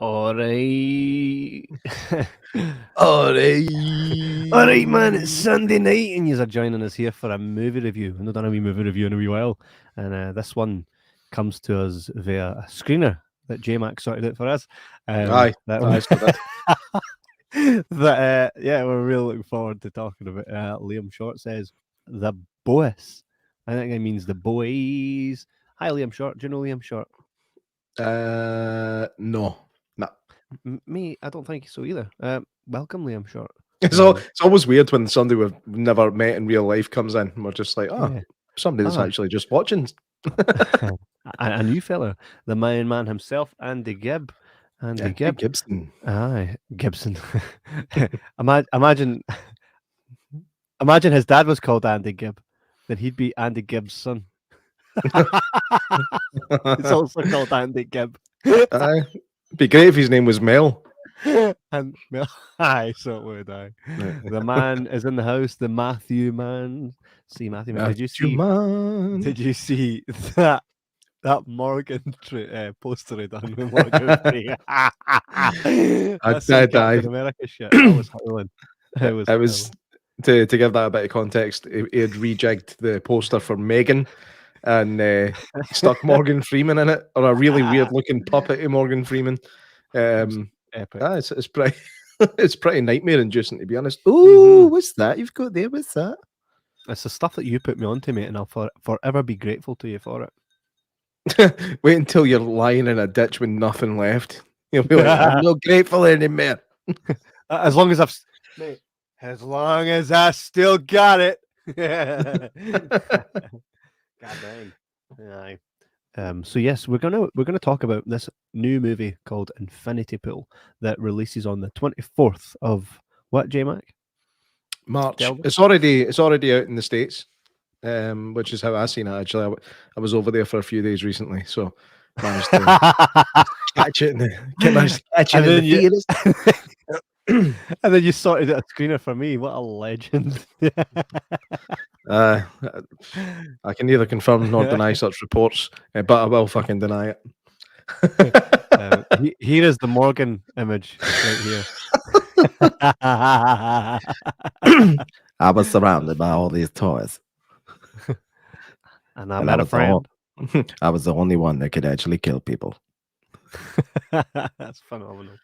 Alright. Alright. Alright, man, it's Sunday night and you're joining us here for a movie review. We've not done a wee movie review in a wee while. And this one comes to us via a screener that J-Mac sorted out for us. Aye, that, so that. yeah, we're really looking forward to talking about. Liam Short says, The Boys. I think it means the boys. Hi, Liam Short. Do you know Liam Short? No. Me, I don't think so either. Welcome, Liam Short. It's always weird when somebody we've never met in real life comes in and we're just like, Yeah. somebody that's actually just watching. a new fella, the main man himself, Andy Gibb. Andy Gibb. Gibson. Aye, Gibson. Imagine his dad was called Andy Gibb, then he'd be Andy Gibb's son. It's also called Andy Gibb. Aye. Be great if his name was Mel. And Mel, aye, so it would. Aye. The man is in the house. The Matthew man. See Matthew man. Did you see that Morgan poster he done with Morgan Freeman? That's some Captain America shit. That was howling. It was to give that a bit of context. He had rejigged the poster for Megan and stuck Morgan Freeman in it, or a really weird looking puppet of Morgan Freeman. Epic. It's pretty it's pretty nightmare inducing, to be honest. Ooh, what's that you've got there? What's that? It's the stuff that you put me onto, mate, and I'll forever be grateful to you for it. Wait until you're lying in a ditch with nothing left. You'll be like, I'm not grateful anymore. As long as as long as I still got it. God dang. Aye. So yes, we're gonna talk about this new movie called Infinity Pool that releases on the 24th of what, J-Mac? March. It's already out in the States, which is how I seen it. Actually, I was over there for a few days recently, so managed to catch it in the theaters. And then you sorted out a screener for me. What a legend! I can neither confirm nor deny such reports, but I will fucking deny it. Here is the Morgan image right here. I was surrounded by all these toys, and I met a friend. I was the only one that could actually kill people. That's phenomenal.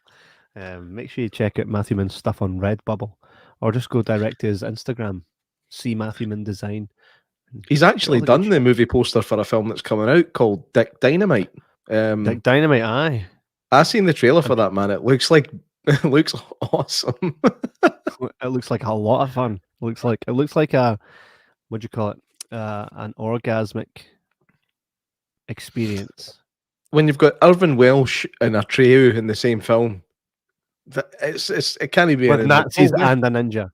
Make sure you check out Matthewman's stuff on Redbubble, or just go direct to his Instagram. See Matthewman Design. He's actually done the movie poster for a film that's coming out called Dick Dynamite. Dick Dynamite, aye. I seen the trailer for that, man. It looks awesome. It looks like a lot of fun. It looks like a, what do you call it? An orgasmic experience. When you've got Irvin Welsh and Atreyu in the same film, it can't be with Nazis and a ninja.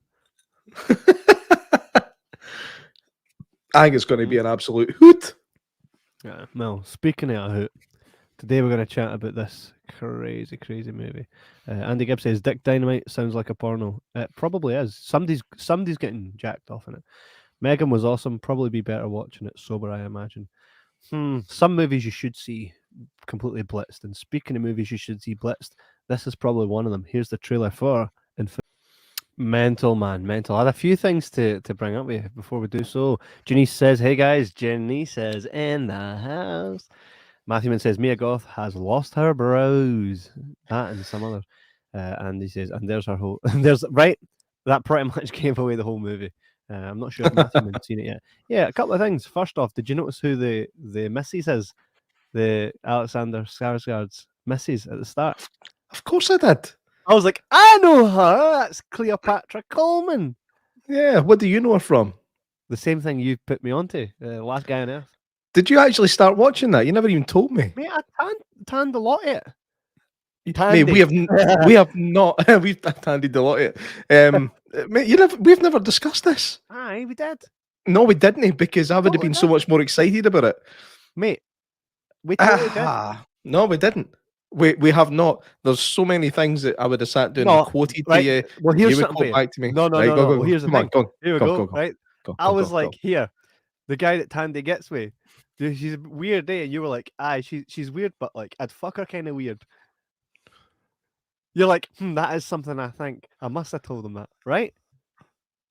I think it's going to be an absolute hoot. Yeah. Well, speaking of a hoot, today we're going to chat about this crazy movie. Andy Gibb says Dick Dynamite sounds like a porno. It probably is. Somebody's getting jacked off in it. Megan was awesome. Probably be better watching it sober, I imagine. Some movies you should see completely blitzed. And speaking of movies you should see blitzed, this is probably one of them. Here's the trailer for Mental, man. Mental. I had a few things to bring up with you before we do so. Jenny says, hey guys. Jenny says, in the house. Matthewman says, Mia Goth has lost her brows. That and some other. And he says, and there's her whole... right? That pretty much gave away the whole movie. I'm not sure if Matthewman's seen it yet. Yeah, a couple of things. First off, did you notice who the Mrs. is? The Alexander Skarsgård's Mrs. at the start? Of course I did. I was like, I know her. That's Cleopatra Coleman. Yeah, what do you know her from? The same thing you put me onto, Last Guy on Earth. Did you actually start watching that? You never even told me. Mate, I tanned a lot of it. Mate, we have not. We've tanned a lot of it. Mate, we've never discussed this. Aye, we did. No, we didn't, because I would have been so much more excited about it. Mate, we totally did. No, we didn't. We have not. There's so many things that I would have sat down and quoted to you. Well, here's you something would quote back to me. No. Well, here's the thing. Here we go. Right. I was like, go. Here, the guy that Tandy gets with. Dude, she's weird, eh? And you were like, aye, she's weird, but like I'd fuck her kind of weird. You're like, that is something I think. I must have told him that, right?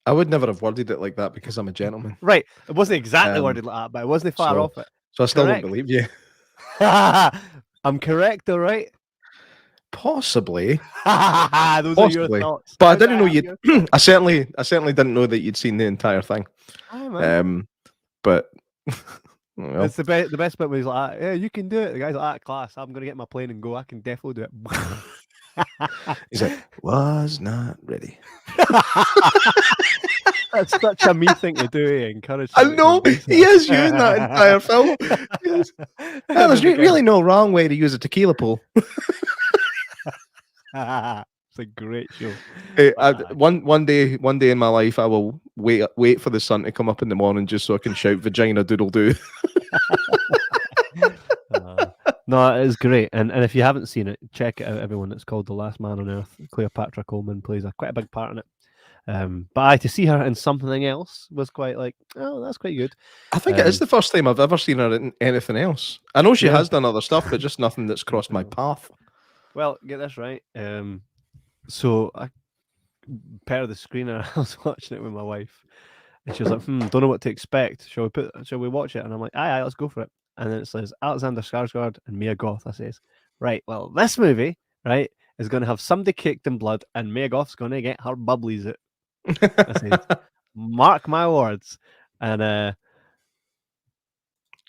I would never have worded it like that because I'm a gentleman. Right. It wasn't exactly Um, worded like that, but it wasn't far so off it. so I still don't Correct. believe you. I'm correct, though, right? Possibly, Those are your possibly, thoughts. but I Now can didn't I know have you'd. your thoughts? I certainly didn't know that you'd seen the entire thing. Aye, man. But well, It's the best bit where he's like, yeah, you can do it. The guy's like, class, I'm going to get my plane and go. I can definitely do it. he's like, was not ready. That's such a me thing to do. Encourage I somebody to know embrace he that. is using that entire film. Yes. Well, there's really no wrong way to use a tequila pool. It's a great show. Hey, one day in my life, I will wait for the sun to come up in the morning just so I can shout "vagina doodle doo." No, it is great, and if you haven't seen it, check it out. Everyone, it's called The Last Man on Earth. Cleopatra Coleman plays quite a big part in it. But to see her in something else was quite like, oh, that's quite good. I think it is the first time I've ever seen her in anything else. I know she Yeah. has done other stuff, but just nothing that's crossed my path. Well, get this right. So I pair the screener. I was watching it with my wife, and she was like, don't know what to expect. Shall we watch it? And I'm like, aye, let's go for it. And then it says Alexander Skarsgård and Mia Goth. I says, right, well, this movie, right, is going to have somebody kicked in blood, and Mia Goth's going to get her bubblies out. I says, mark my words. And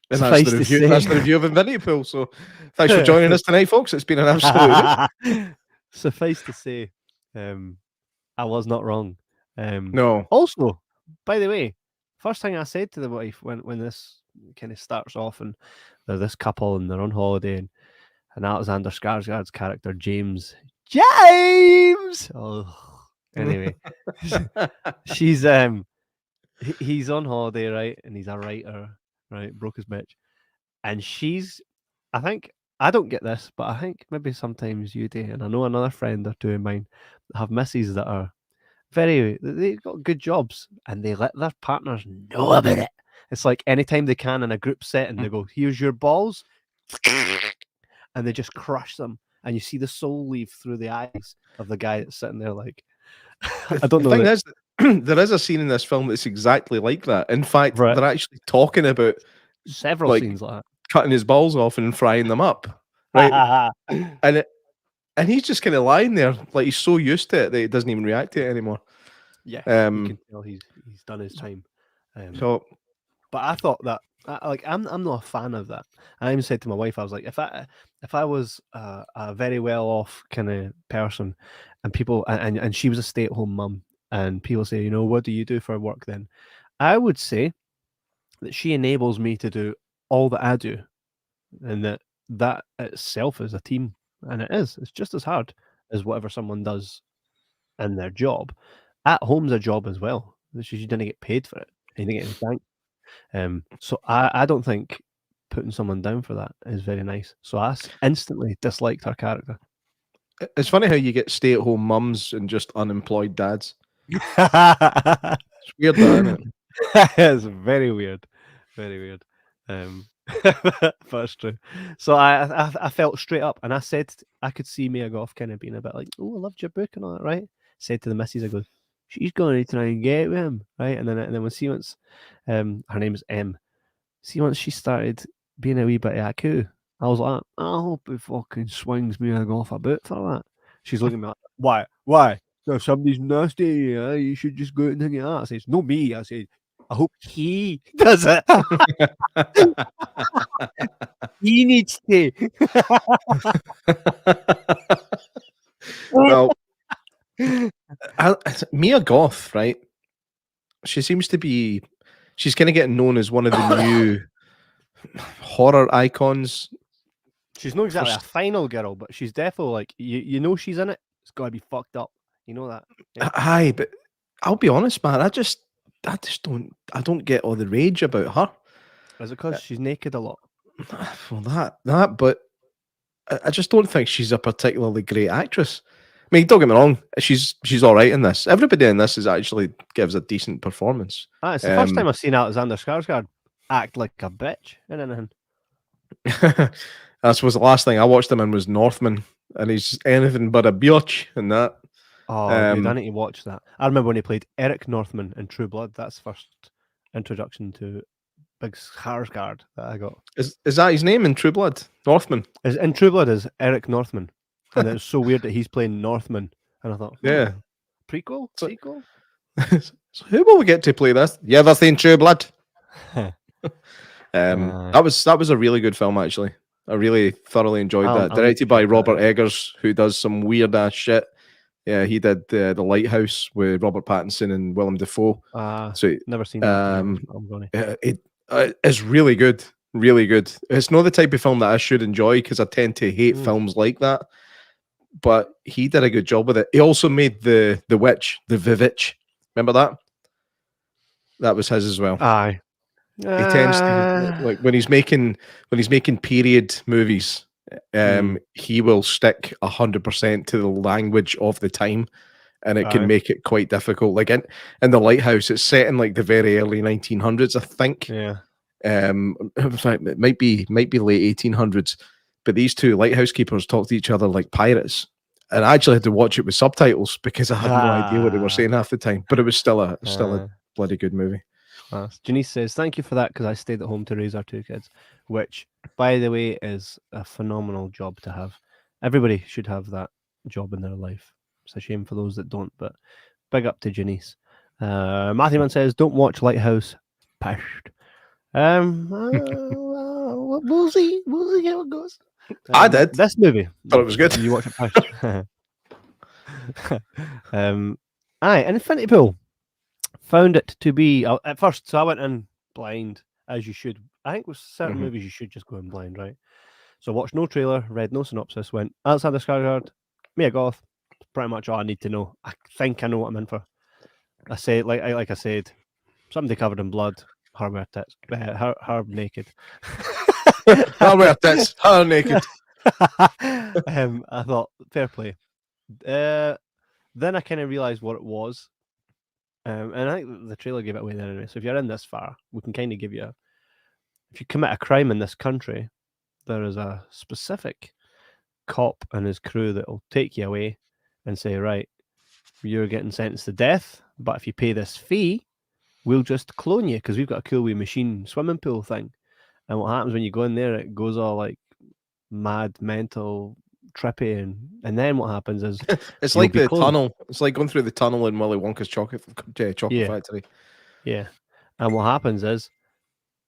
that's the review. That's the review of Infinity Pool. So thanks for joining us tonight, folks. It's been an absolute. Suffice to say, I was not wrong. No. Also, by the way, first thing I said to the wife when this kind of starts off and they're this couple and they're on holiday and Alexander Skarsgård's character James. Oh, anyway, she's he's on holiday, right, and he's a writer, right, broke his bitch, and I think I don't get this, but I think maybe sometimes you do, and I know another friend or two of mine have misses that are they've got good jobs and they let their partners know about it. It's like anytime they can in a group setting, they go, here's your balls, and they just crush them. And you see the soul leave through the eyes of the guy that's sitting there like, I don't know. The thing is, there is a scene in this film that's exactly like that. In fact, they're actually talking about several scenes like that. Cutting his balls off and frying them up, right? And he's just kind of lying there, like he's so used to it that he doesn't even react to it anymore. Yeah, you can tell he's done his time. So, but I thought that I'm not a fan of that. I even said to my wife, I was like, if I was a very well off kind of person, and people and she was a stay at home mum, and people say, what do you do for work? Then I would say that she enables me to do all that I do, and that itself is a team, and it's just as hard as whatever someone does in their job. At home's a job as well. You didn't get paid for it. You didn't get any thank. So I don't think putting someone down for that is very nice. So I instantly disliked her character. It's funny how you get stay-at-home mums and just unemployed dads. It's weird, that, isn't it? It's very weird. Very weird. But it's true. So I felt straight up, and I said I could see Mia Goth kind of being a bit like, "Oh, I loved your book and all that," right? Said to the missus, I go, "She's going to try and get with him," right? And then when she once, her name is M. See, once she started being a wee bit of a coo, I was like, I hope he fucking swings Mia Goth a bit for that. She's looking at me like, why? If somebody's nasty, you should just go out and hang it out. I says, no me. I said, I hope he does it. He needs to. Well, Mia Goth, right? She seems to be. She's kind of getting known as one of the new horror icons. She's not exactly a final girl, but she's definitely like she's in it. It's got to be fucked up. You know that. Yeah. Aye, but I'll be honest, man. I just don't get all the rage about her. Is it because she's naked a lot? Well, that, but I just don't think she's a particularly great actress. I mean, don't get me wrong, she's all right in this. Everybody in this actually gives a decent performance. It's the first time I've seen Alexander Skarsgård act like a bitch in anything. That was the last thing I watched him in was Northman, and he's anything but a biatch in that. Oh, dude, I need to watch that. I remember when he played Eric Northman in True Blood. That's the first introduction to Big Skarsgård that I got. Is that his name in True Blood? Northman. In True Blood is Eric Northman, and it's so weird that he's playing Northman. And I thought, Yeah. prequel, So- sequel. So who will we get to play this? You ever seen True Blood? That was a really good film, actually. I really thoroughly enjoyed that. I'll Directed by check that Robert out. Eggers, who does some weird ass shit. Yeah, he did the Lighthouse with Robert Pattinson and Willem Dafoe. So Never seen that. I'm going to. it's really good, really good. It's not the type of film that I should enjoy because I tend to hate films like that. But he did a good job with it. He also made the Witch, the Vivitch. Remember that? That was his as well. Aye. He tends to like when he's making period movies. He will stick 100% to the language of the time, and it can make it quite difficult. Like in the Lighthouse, it's set in like the very early 1900s, I think. Yeah. In fact, it might be late 1800s. But these two lighthouse keepers talk to each other like pirates, and I actually had to watch it with subtitles because I had no idea what they were saying half the time. But it was still a bloody good movie. Janice says, thank you for that because I stayed at home to raise our two kids, which, by the way, is a phenomenal job to have. Everybody should have that job in their life. It's a shame for those that don't, but big up to Janice. Matthew Man says, don't watch Lighthouse. Pished. We'll see how it goes. I did. This movie. Thought it was good. You watch it pished. Infinity Pool. Found it to be at first. So I went in blind, as you should. I think with certain movies you should just go in blind, right? So watched no trailer, read no synopsis, went Alexander Skarsgård, Mia Goth. Pretty much all I need to know. I think I know what I'm in for. I say like I said, somebody covered in blood, her wear tits, her naked. Her wear tits, her naked. I thought fair play. Then I kind of realized what it was. And I think the trailer gave it away then anyway. So if you're in this far, we can kind of give you if you commit a crime in this country, there is a specific cop and his crew that will take you away and say, right, you're getting sentenced to death, but if you pay this fee, we'll just clone you because we've got a cool wee machine swimming pool thing. And what happens when you go in there, it goes all like mad, mental, trippy, and then what happens is it's like the tunnel. It's like going through the tunnel in Willy Wonka's chocolate factory. Yeah, and what happens is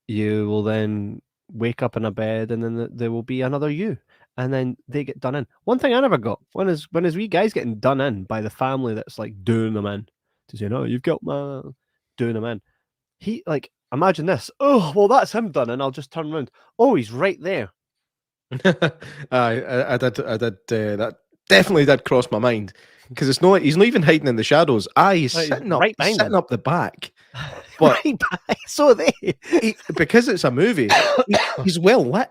you will then wake up in a bed, and then there will be another you, and then they get done in. One thing I never got when is wee guys getting done in by the family that's like doing them in to say, no, you've got my doing them in. He like imagine this. Oh well, that's him done, and I'll just turn around. Oh, he's right there. I did that definitely did cross my mind because it's not he's not even hiding in the shadows. He's sitting up right sitting up the back. But right back. So because it's a movie, he's well lit.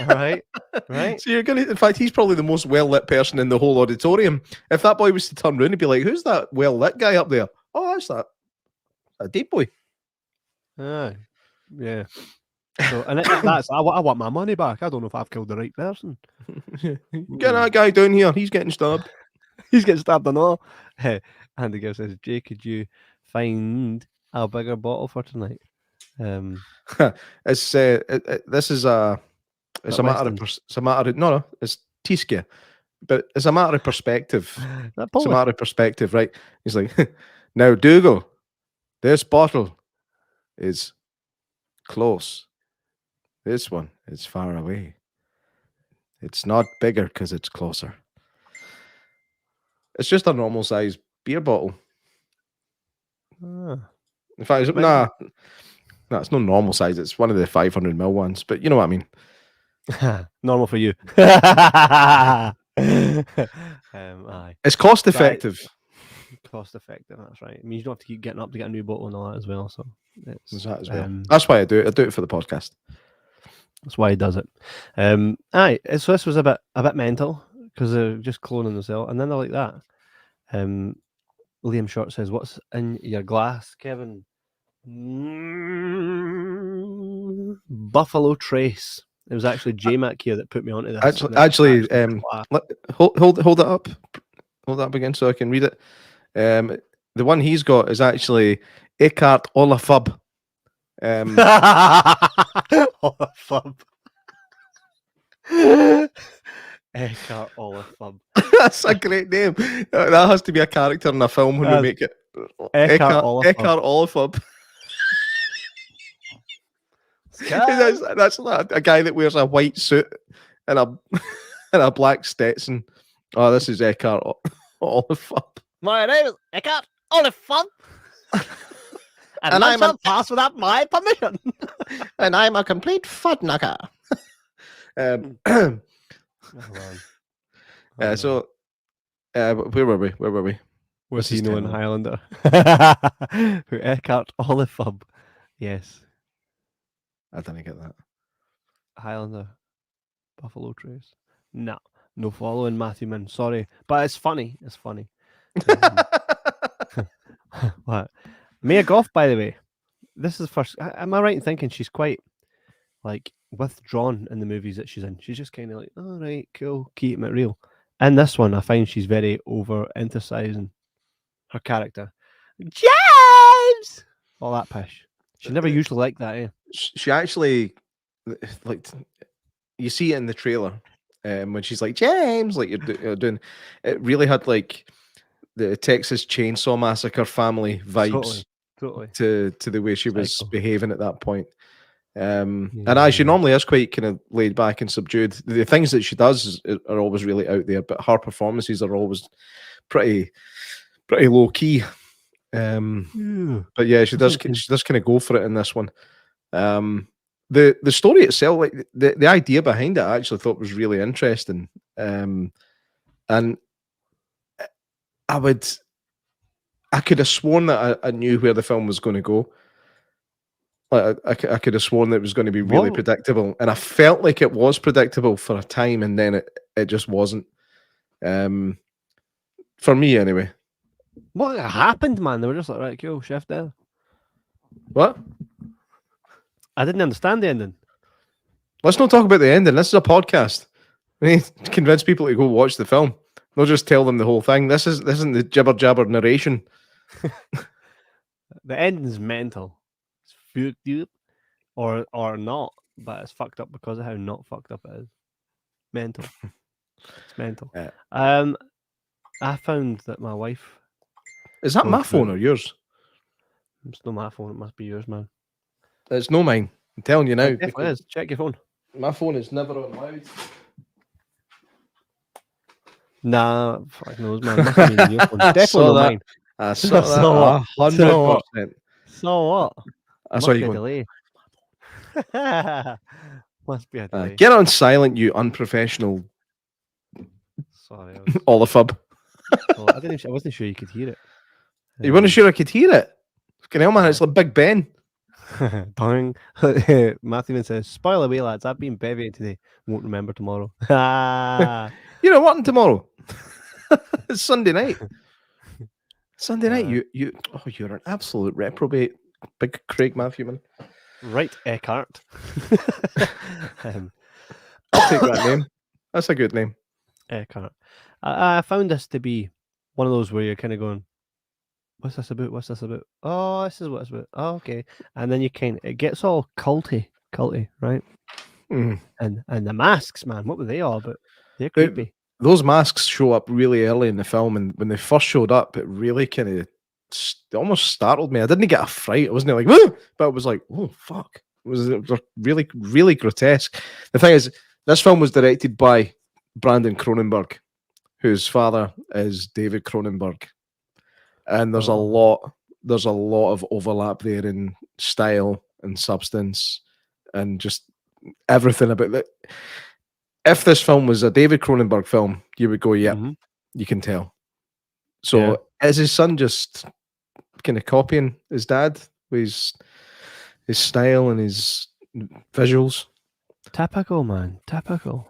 right. So you're gonna in fact he's probably the most well lit person in the whole auditorium. If that boy was to turn around and be like, who's that well lit guy up there? Oh, that's that deep boy. Yeah. So, and that's I want my money back. I don't know if I've killed the right person. Get that guy down here. He's getting stabbed. He's getting stabbed and all. And the girl says, Jay, could you find a bigger bottle for tonight? It's this is a it's a matter of no it's Tiskia, but it's a matter of perspective. It's a matter of perspective, right? He's like, now Dougal, this bottle is close. This one is far away. It's not bigger because it's closer. It's just a normal size beer bottle. In fact, it's no normal size. It's one of the 500ml ones, but you know what I mean. Normal for you. It's cost effective. Cost effective, that's right. It means you don't have to keep getting up to get a new bottle and all that as well. So it's that as well. That's why I do it. I do it for the podcast. That's why he does it. So this was a bit mental because they're just cloning themselves, and then they're like that. Liam Short says, "What's in your glass, Kevin?" Buffalo Trace. It was actually J-Mac here that put me onto this. Actually, hold it up. Hold that up again so I can read it. The one he's got is actually Eckhart Olafub. Olafub. Eckhart Olafub. That's a great name. That has to be a character in a film when we make it. Eckhart Olafub. That's like a guy that wears a white suit and a and a black Stetson. Oh, this is Eckhart Olafub. My name is Eckhart Olafub. And I'm a pass without my permission. And I'm a complete fudknucker. So, where were we? Was he known Highlander? Who Eckhart Olafub? Yes. I didn't get that. Highlander. Buffalo Trace. No following Matthew Min. Sorry, but it's funny. It's funny. What? Mia Goth, by the way. This is first. Am I right in thinking she's quite like withdrawn in the movies that she's in? She's just kind of like, all right, cool, keeping it real. And this one, I find she's very over-emphasizing her character. James! All that pish. She never usually like that, eh? She actually, like, you see it in the trailer when she's like, James, like you're doing, it really had like the Texas Chainsaw Massacre family vibes totally. to the way she was behaving at that point. And as she normally is quite kind of laid back and subdued. The things that she does are always really out there, but her performances are always pretty low key. But yeah, she does kind of go for it in this one. The story itself, like the idea behind it, I actually thought was really interesting. And I could have sworn that I knew where the film was going to go. I could have sworn that it was going to be really predictable, and I felt like it was predictable for a time, and then it just wasn't. For me, anyway. What happened, man? They were just like, right, cool, chef there. What? I didn't understand the ending. Let's not talk about the ending. This is a podcast. We need to convince people to go watch the film. Not just tell them the whole thing. This isn't the jibber jabber narration. The ending's mental. It's fucked up, or not, but it's fucked up because of how not fucked up it is. Mental. It's mental. I found that my wife. Is that my phone or yours? It's not my phone. It must be yours, man. It's no mine. I'm telling you now. It definitely is. Check your phone. My phone is never on loud. Nah, fuck knows, man. Must have been your phone. Definitely not mine. I saw that. 100%. So what? I saw you going. Delay. Must be a delay. Get on silent, you unprofessional. Sorry. Olafub. I wasn't sure you could hear it. You weren't sure I could hear it? Fucking hell, man, it's like Big Ben. Bang. Matthew says, spoil away, lads. I've been bevied today. Won't remember tomorrow. You know what? Tomorrow. It's Sunday night. Sunday night. You're an absolute reprobate, Big Craig Matthew, man. Right, Eckhart. I'll take that name. That's a good name. Eckhart. I found this to be one of those where you're kind of going, what's this about? What's this about? Oh, this is what it's about. Oh, okay. And then it gets all culty, right? Mm. And the masks, man, what were they all about? They're creepy. Those masks show up really early in the film, and when they first showed up, it really kind of almost startled me. I didn't get a fright. I wasn't like, woo! But it was like, oh, fuck. It was really, really grotesque. The thing is, this film was directed by Brandon Cronenberg, whose father is David Cronenberg. And there's a lot of overlap there in style and substance and just everything about it. If this film was a David Cronenberg film, you would go, yeah, you can tell. So is his son just kind of copying his dad with his style and his visuals? Typical, man. Typical.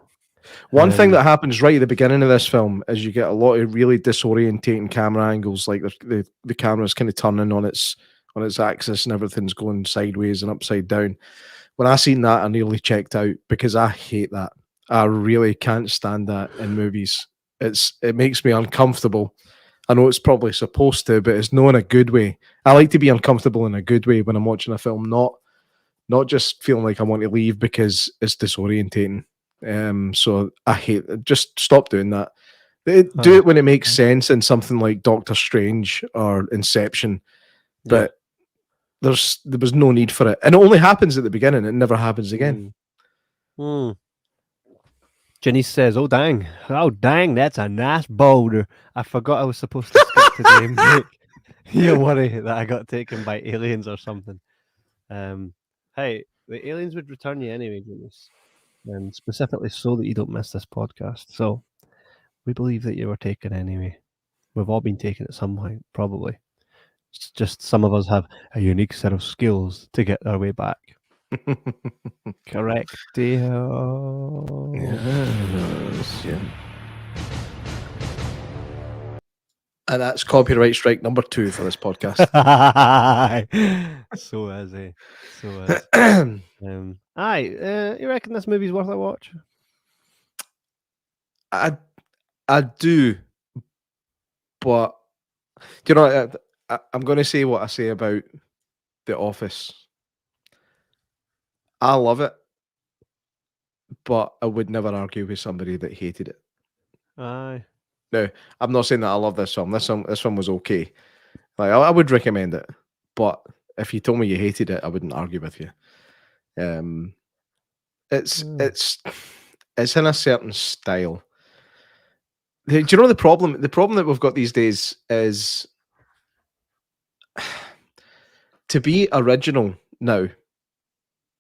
One thing that happens right at the beginning of this film is you get a lot of really disorientating camera angles, like the camera's kind of turning on its axis and everything's going sideways and upside down, when I seen that, I nearly checked out because I hate that. I really can't stand that in movies. It makes me uncomfortable. I know it's probably supposed to, but it's not in a good way. I like to be uncomfortable in a good way when I'm watching a film, not just feeling like I want to leave because it's disorientating. So I hate it. Just stop doing that. Do it when it makes sense in something like Doctor Strange or Inception, but there was no need for it, and it only happens at the beginning. It never happens again. Janice says, oh dang, that's a nice boulder. I forgot I was supposed to skip today, mate. You worry that I got taken by aliens or something. Hey, the aliens would return you anyway, Janice, and specifically so that you don't miss this podcast. So we believe that you were taken anyway. We've all been taken at some point, probably. It's just some of us have a unique set of skills to get our way back. Correct. Yes, yeah. And that's copyright strike number 2 for this podcast. So is he. So is. You reckon this movie's worth a watch? I do, but do you know? I'm going to say what I say about The Office. I love it, but I would never argue with somebody that hated it. Aye. Now, I'm not saying that I love this film. This one was okay. Like I would recommend it, but if you told me you hated it, I wouldn't argue with you. It's in a certain style. Do you know the problem? The problem that we've got these days is to be original now.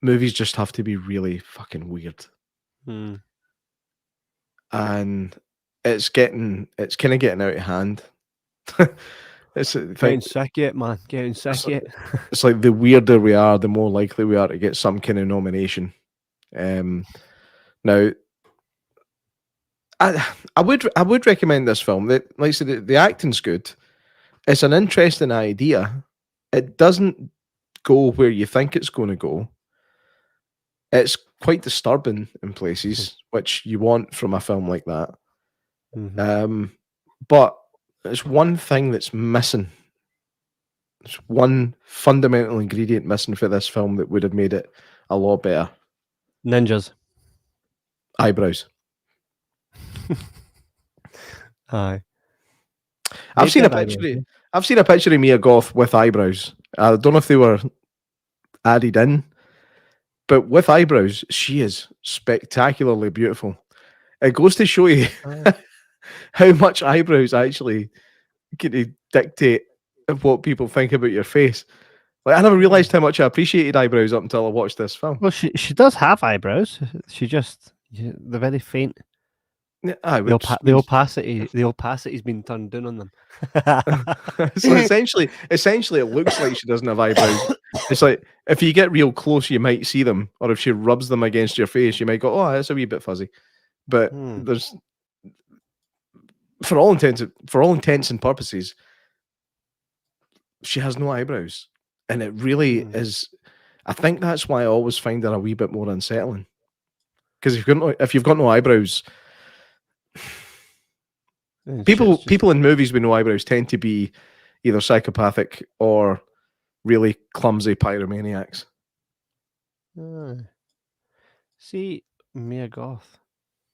Movies just have to be really fucking weird, and it's kind of getting out of hand. It's getting sick yet, man. Getting sick yet. It's like the weirder we are, the more likely we are to get some kind of nomination. Now, I would recommend this film. Like I said, the acting's good. It's an interesting idea. It doesn't go where you think it's going to go. It's quite disturbing in places, which you want from a film like that. But there's one thing that's missing. There's one fundamental ingredient missing for this film that would have made it a lot better. Ninjas. Eyebrows. Aye. I've seen a picture of Mia Goth with eyebrows. I don't know if they were added in, but with eyebrows, she is spectacularly beautiful. It goes to show you how much eyebrows actually can dictate what people think about your face. Like I never realised how much I appreciated eyebrows up until I watched this film. Well, she does have eyebrows. They're very faint. The opacity's been turned down on them. So essentially, it looks like she doesn't have eyebrows. It's like if you get real close, you might see them, or if she rubs them against your face, you might go, "Oh, that's a wee bit fuzzy." But there's, for all intents and purposes, she has no eyebrows, and it really is. I think that's why I always find her a wee bit more unsettling. Because if you've got no eyebrows. People in movies with no eyebrows tend to be either psychopathic or really clumsy pyromaniacs. See, Mia Goth.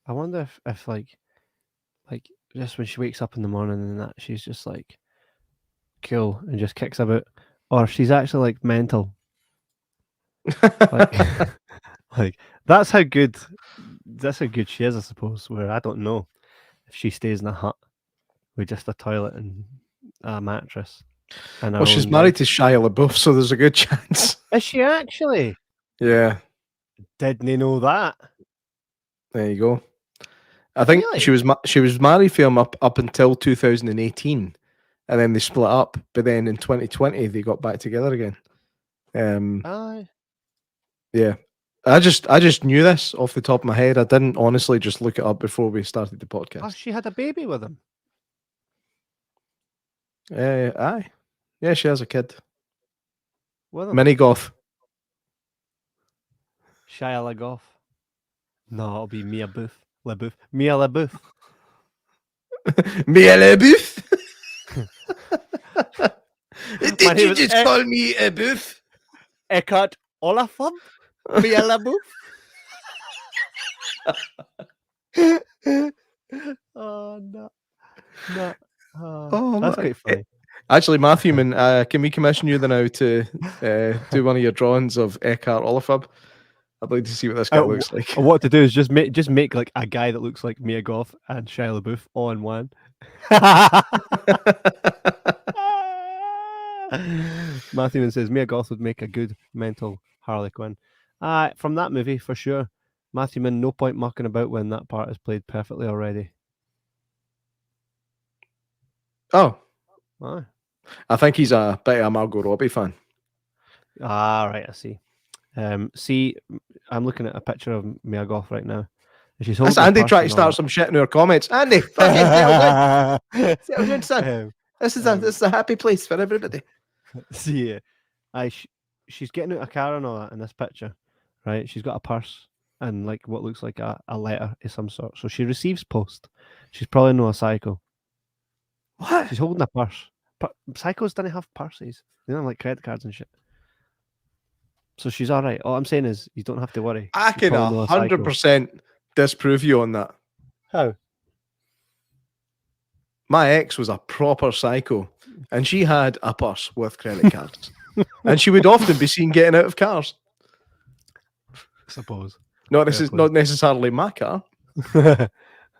I wonder if like just when she wakes up in the morning and that she's just like cool and just kicks about, or she's actually like mental. Like that's how good she is, I suppose. Where I don't know if she stays in a hut with just a toilet and a mattress. Well, she's married to Shia LaBeouf, so there's a good chance. Is she actually? Yeah. Didn't know that. There you go. I think she was married for him up until 2018, and then they split up. But then in 2020 they got back together again. Yeah. I just knew this off the top of my head. I didn't honestly just look it up before we started the podcast. Oh, she had a baby with him. Aye. Yeah, she has a kid. With him. Mini Goth. Shia LaGoff. No, it'll be Mia Booth. Mia LaBeouf. Mia LaBeouf? My Did name you is just call me a booth? Eckhart Olafur. Mia LaBeouf. Oh no. No. Oh, That's man. quite funny. Actually, Matthew, man, can we commission you then now to do one of your drawings of Eckhart Olafur? I'd like to see what this guy looks like. What to do is just make like a guy that looks like Mia Goth and Shia LaBeouf all in one. Matthew says Mia Goth would make a good mental Harley Quinn. From that movie for sure. Matthew, no point mucking about when that part is played perfectly already. Oh, Aye. I think he's a bit of a Margot Robbie fan. Right, I see. See, I'm looking at a picture of Mia Goth right now. She's holding That's Andy a trying to start some shit in our comments. Andy, fucking settle down. Settle down, son. This is a happy place for everybody. See, she's getting out a car and all that in this picture, right? She's got a purse and like what looks like a letter of some sort. So she receives post. She's probably not a psycho. What? She's holding a purse. Psychos don't have purses. They don't have like credit cards and shit. So she's all right. All I'm saying is you don't have to worry. I can 100% disprove you on that. How? My ex was a proper psycho, and she had a purse with credit cards, and she would often be seen getting out of cars. I suppose. Not necessarily my car.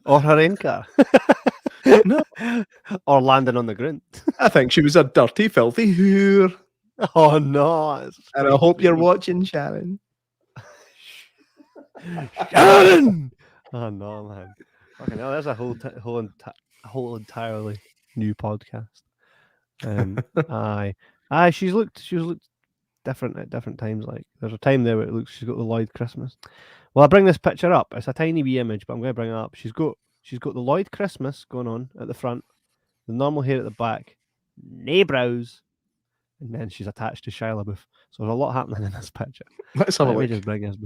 Or her own car. No. Or landing on the ground. I think she was a dirty, filthy whore. Oh no. And I hope you're watching, Sharon. Sharon! Oh no, man. Fucking hell, there's a whole entirely new podcast. Aye, she's looked different at different times. Like there's a time there where it looks she's got the Lloyd Christmas. Well, I bring this picture up. It's a tiny wee image, but I'm going to bring it up. She's got the Lloyd Christmas going on at the front, the normal hair at the back, no brows, and then she's attached to Shia LaBeouf. So there's a lot happening in this picture. Let's have a Let me look. just bring this.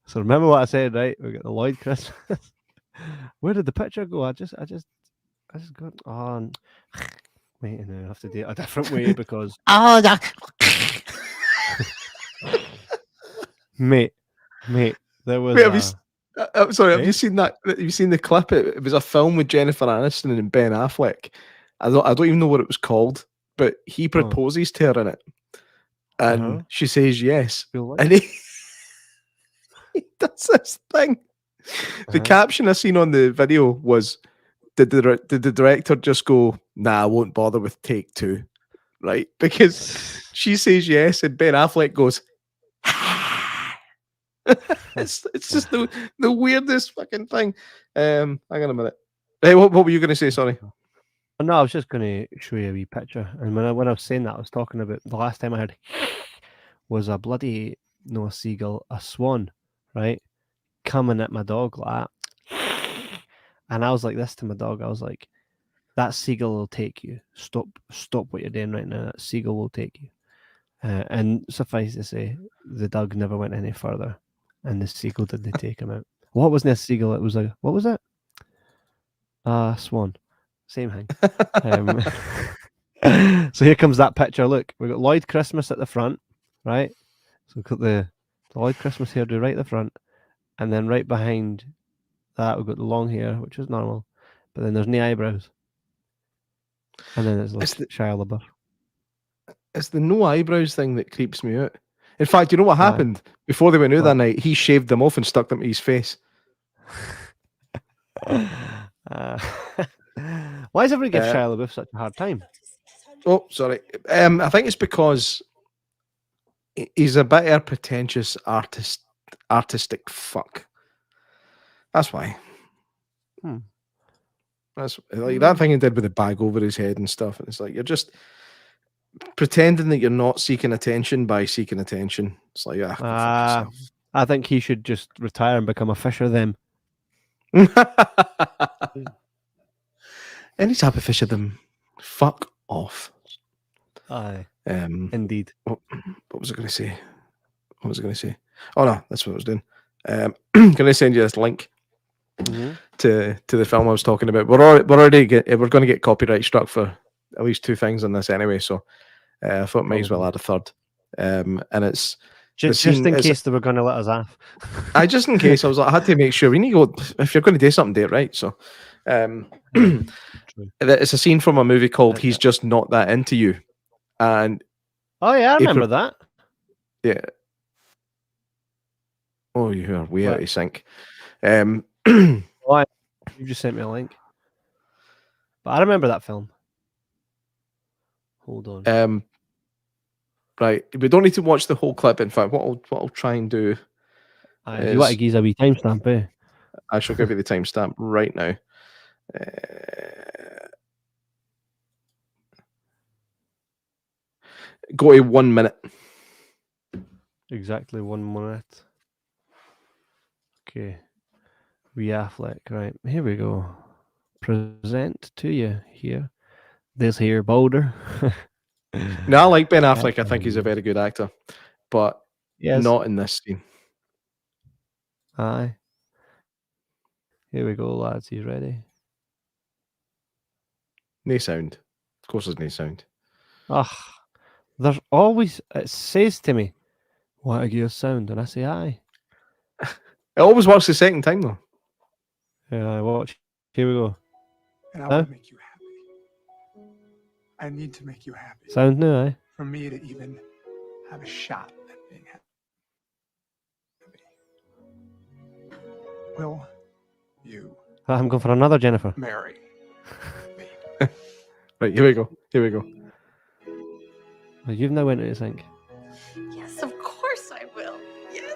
So remember what I said, right? We got the Lloyd Christmas. Where did the picture go? I just got on. Wait, and I have to do it a different way because mate, there was. Wait, I'm sorry. Eh? Have you seen that? Have you seen the clip? It was a film with Jennifer Aniston and Ben Affleck. I don't even know what it was called, but he proposes to her in it, and she says yes, and he does this thing. The caption I seen on the video was, did the director just go, nah, I won't bother with take 2, right? Because she says yes, and Ben Affleck goes, it's just the weirdest fucking thing. Hang on a minute. Hey, what were you going to say? Sorry. No, I was just going to show you a wee picture. And when I was saying that, I was talking about the last time I heard was a bloody, no, a seagull, a swan, right? Coming at my dog like that. And I was like this to my dog. I was like, that seagull will take you. Stop what you're doing right now. That seagull will take you. And suffice to say, the dog never went any further. And the seagull didn't take him out. What was this seagull? It was what was it? Swan. Same thing. So here comes that picture. Look, we've got Lloyd Christmas at the front, right? So we've got the Lloyd Christmas hairdo right at the front. And then right behind that, we've got the long hair, which is normal. But then there's no eyebrows. And then it's like Shia LaBeouf. It's the no eyebrows thing that creeps me out. In fact, you know what happened? Before they went out that night, he shaved them off and stuck them to his face. Why does everybody give Shia LaBeouf such a hard time? Oh, sorry. I think it's because he's a bit of a pretentious artistic fuck. That's why. That's like that thing he did with the bag over his head and stuff. And it's like you're just pretending that you're not seeking attention by seeking attention. It's like, I think he should just retire and become a fisher then. Any type of fisher them. Fuck off. Aye. Indeed. What was I going to say? Oh no, that's what I was doing. Can I send you this link Mm-hmm. to the film I was talking about? We're going to get copyright struck for at least 2 things on this anyway, so I thought might as well add a third. And it's the just scene. in case they were going to let us off. Just in case, I had to make sure we need to go. If you're going to do something, do it right. So, it's a scene from a movie called "He's Just Not That Into You," and oh yeah, I remember that. Yeah. Oh, you are way out of sync. You just sent me a link, but I remember that film. Hold on. Right, we don't need to watch the whole clip. In fact, what I'll try and do. If you want to give a wee timestamp, eh? I shall give you the timestamp right now. Go to 1 minute. Exactly 1 minute. Okay. We Affleck, right? Here we go. Present to you here. This here Boulder. No, I like Ben Affleck. I think he's a very good actor, but yes. not in this scene. Aye. Here we go, lads. You ready? No sound. Of course, there's no sound. There's always, it says to me, "Want to give a sound?" And I say, "Aye." It always works the second time, though. Yeah, watch. Here we go. And I want to make you happy. I need to make you happy. Sound new, eh? For me to even have a shot at being happy. Will you I'm going for another Jennifer. marry me? Right, here we go. Here we go. Well, you've now went into sync. Yes, of course I will. Yes.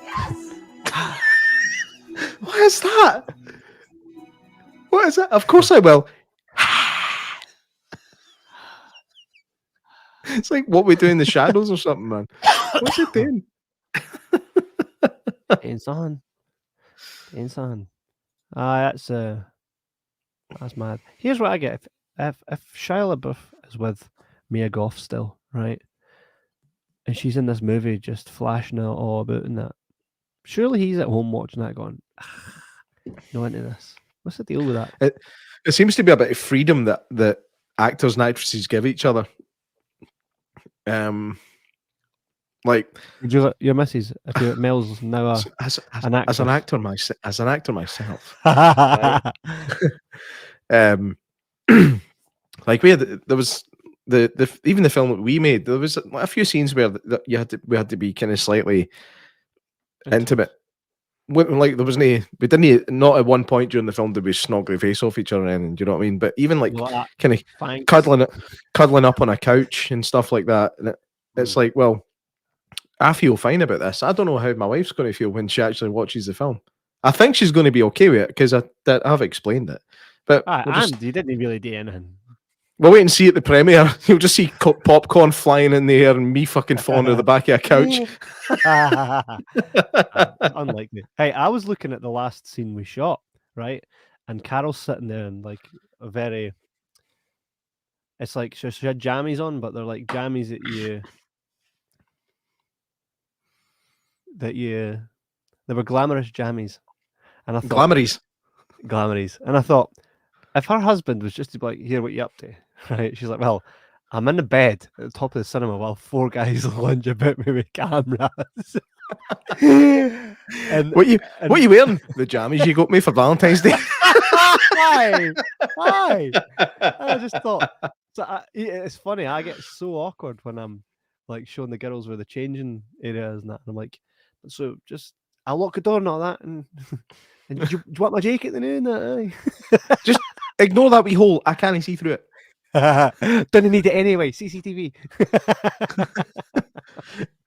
Yes. What is that? What is that? Of course I will. It's like what we do in the shadows or something, man. What's it doing? It's on. That's mad. Here's what I get. If Shia LaBeouf is with Mia Goth still, right? And she's in this movie just flashing out all about and that. Surely he's at home watching that going, no into this. What's the deal with that? It seems to be a bit of freedom that actors and actresses give each other. Like your missus, if your Mel's now an actor. as an actor myself. Right? Like there was even the film that we made, there was a few scenes where we had to be kind of slightly intimate. Like there was not at one point during the film did we snog the face off each other or anything, do you know what I mean? But even like kind of cuddling up on a couch and stuff like that. And it's like, well, I feel fine about this. I don't know how my wife's going to feel when she actually watches the film. I think she's going to be okay with it because I've explained it. But and you didn't really do anything. We'll wait and see at the premiere. You'll just see popcorn flying in the air and me fucking falling to the back of a couch. Unlikely. Hey, I was looking at the last scene we shot, right? And Carol's sitting there and like a very... It's like she had jammies on, but they're like jammies they were glamorous jammies. And I thought... Glamories. And I thought, if her husband was just to be like, here, what you up to? Right? She's like, well, I'm in the bed at the top of the cinema while 4 guys lunge about me with cameras. And what you wearing? The jammies you got me for Valentine's Day. Hi. I just thought, it's funny. I get so awkward when I'm like showing the girls where the changing areas and that. And I'm like, so just I'll lock the door and all that. And do you want my jacket then? Just ignore that wee hole. I can't see through it. Don't need it anyway. CCTV.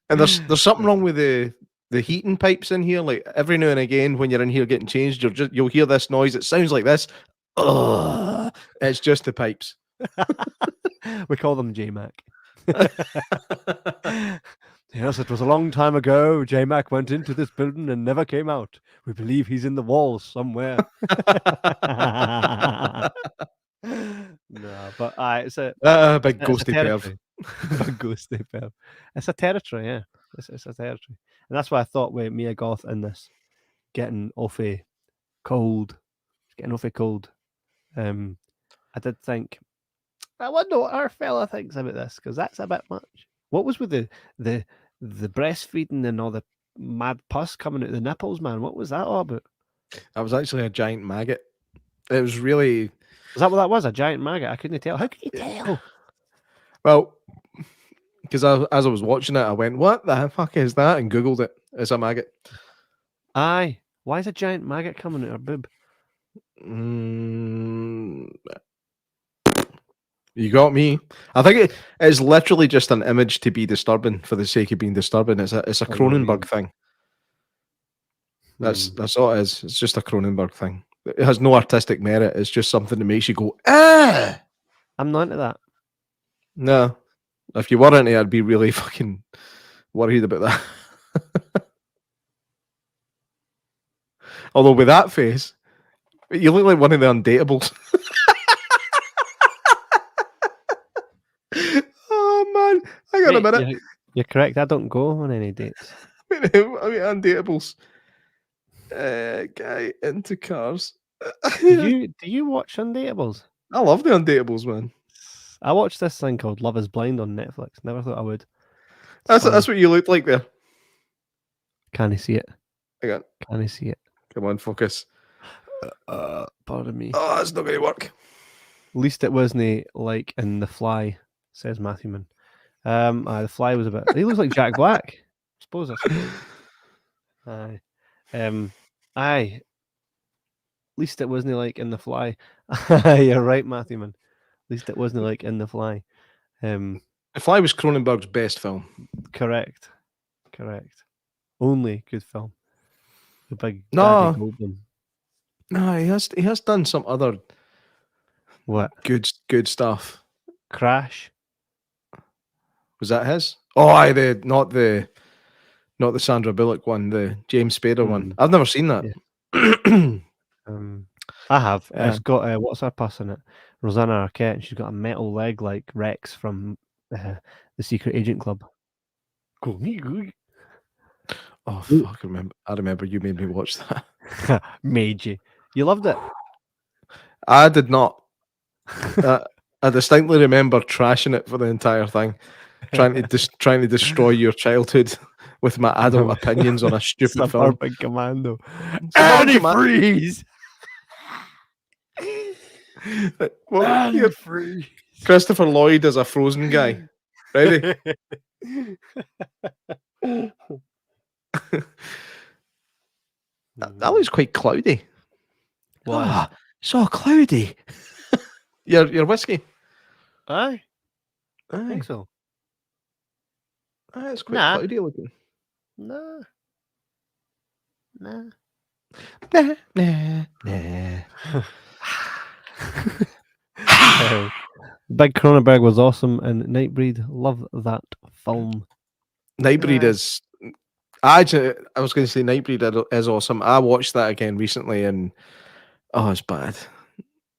And there's something wrong with the heating pipes in here. Like every now and again, when you're in here getting changed, you'll hear this noise. It sounds like this. It's just the pipes. We call them J-Mac. Yes, it was a long time ago. J-Mac went into this building and never came out. We believe he's in the walls somewhere. No, but it's a big ghosty perv. Big ghosty perv. It's a territory, yeah. It's a territory, and that's why I thought with Mia Goth in this getting off a cold, I did think, I wonder what our fella thinks about this, because that's a bit much. What was with the breastfeeding and all the mad pus coming out of the nipples, man? What was that all about? That was actually a giant maggot. It was really. Is that what that was? A giant maggot? I couldn't tell. How could you tell? Well, because as I was watching it, I went, "What the fuck is that?" and Googled it. It's a maggot. Aye. Why is a giant maggot coming out her boob? You got me. I think it is literally just an image to be disturbing for the sake of being disturbing. It's a Cronenberg thing. That's all it is. It's just a Cronenberg thing. It has no artistic merit. It's just something that makes you go, ah. I'm not into that. No. If you were into it, I'd be really fucking worried about that. Although with that face, you look like one of the undateables. Oh man, I got a minute. You're correct. I don't go on any dates. I mean, undateables. Guy into cars. Do you watch Undateables? I love the Undateables, man. I watched this thing called Love Is Blind on Netflix. Never thought I would. That's what you look like there. Can I see it? Hang on. Can I see it? Come on, focus. Pardon me. Oh, that's not going to work. At least it wasn't like in The Fly, says Matthew Mann. The Fly was a bit. He looks like Jack Black. I suppose. Aye. Aye. At least it wasn't like in The Fly. You're right, Matthew Mann. At least it wasn't like in The Fly. The Fly was Cronenberg's best film. Correct. Only good film. The big No. Daddy Goldblum. No, he has done some other What? Good stuff. Crash. Was that his? Oh, aye, not the Sandra Bullock one, the James Spader one. I've never seen that. Yeah. I have. It's got what's her puss in it? Rosanna Arquette, and she's got a metal leg like Rex from the Secret Agent Club. Oh fuck! I remember you made me watch that. Made you. You loved it. I did not. I distinctly remember trashing it for the entire thing, trying to destroy your childhood with my adult opinions on a stupid film. Suburban Commando. Antifreeze. Antifreeze. Christopher Lloyd as a Frozen guy. Ready? That looks quite cloudy. Wow. So cloudy. Your whiskey? Aye. I think so. It's quite cloudy looking. Nah. Big Cronenberg was awesome, and Nightbreed, love that film. Nightbreed is. I was going to say Nightbreed is awesome. I watched that again recently, and it's bad.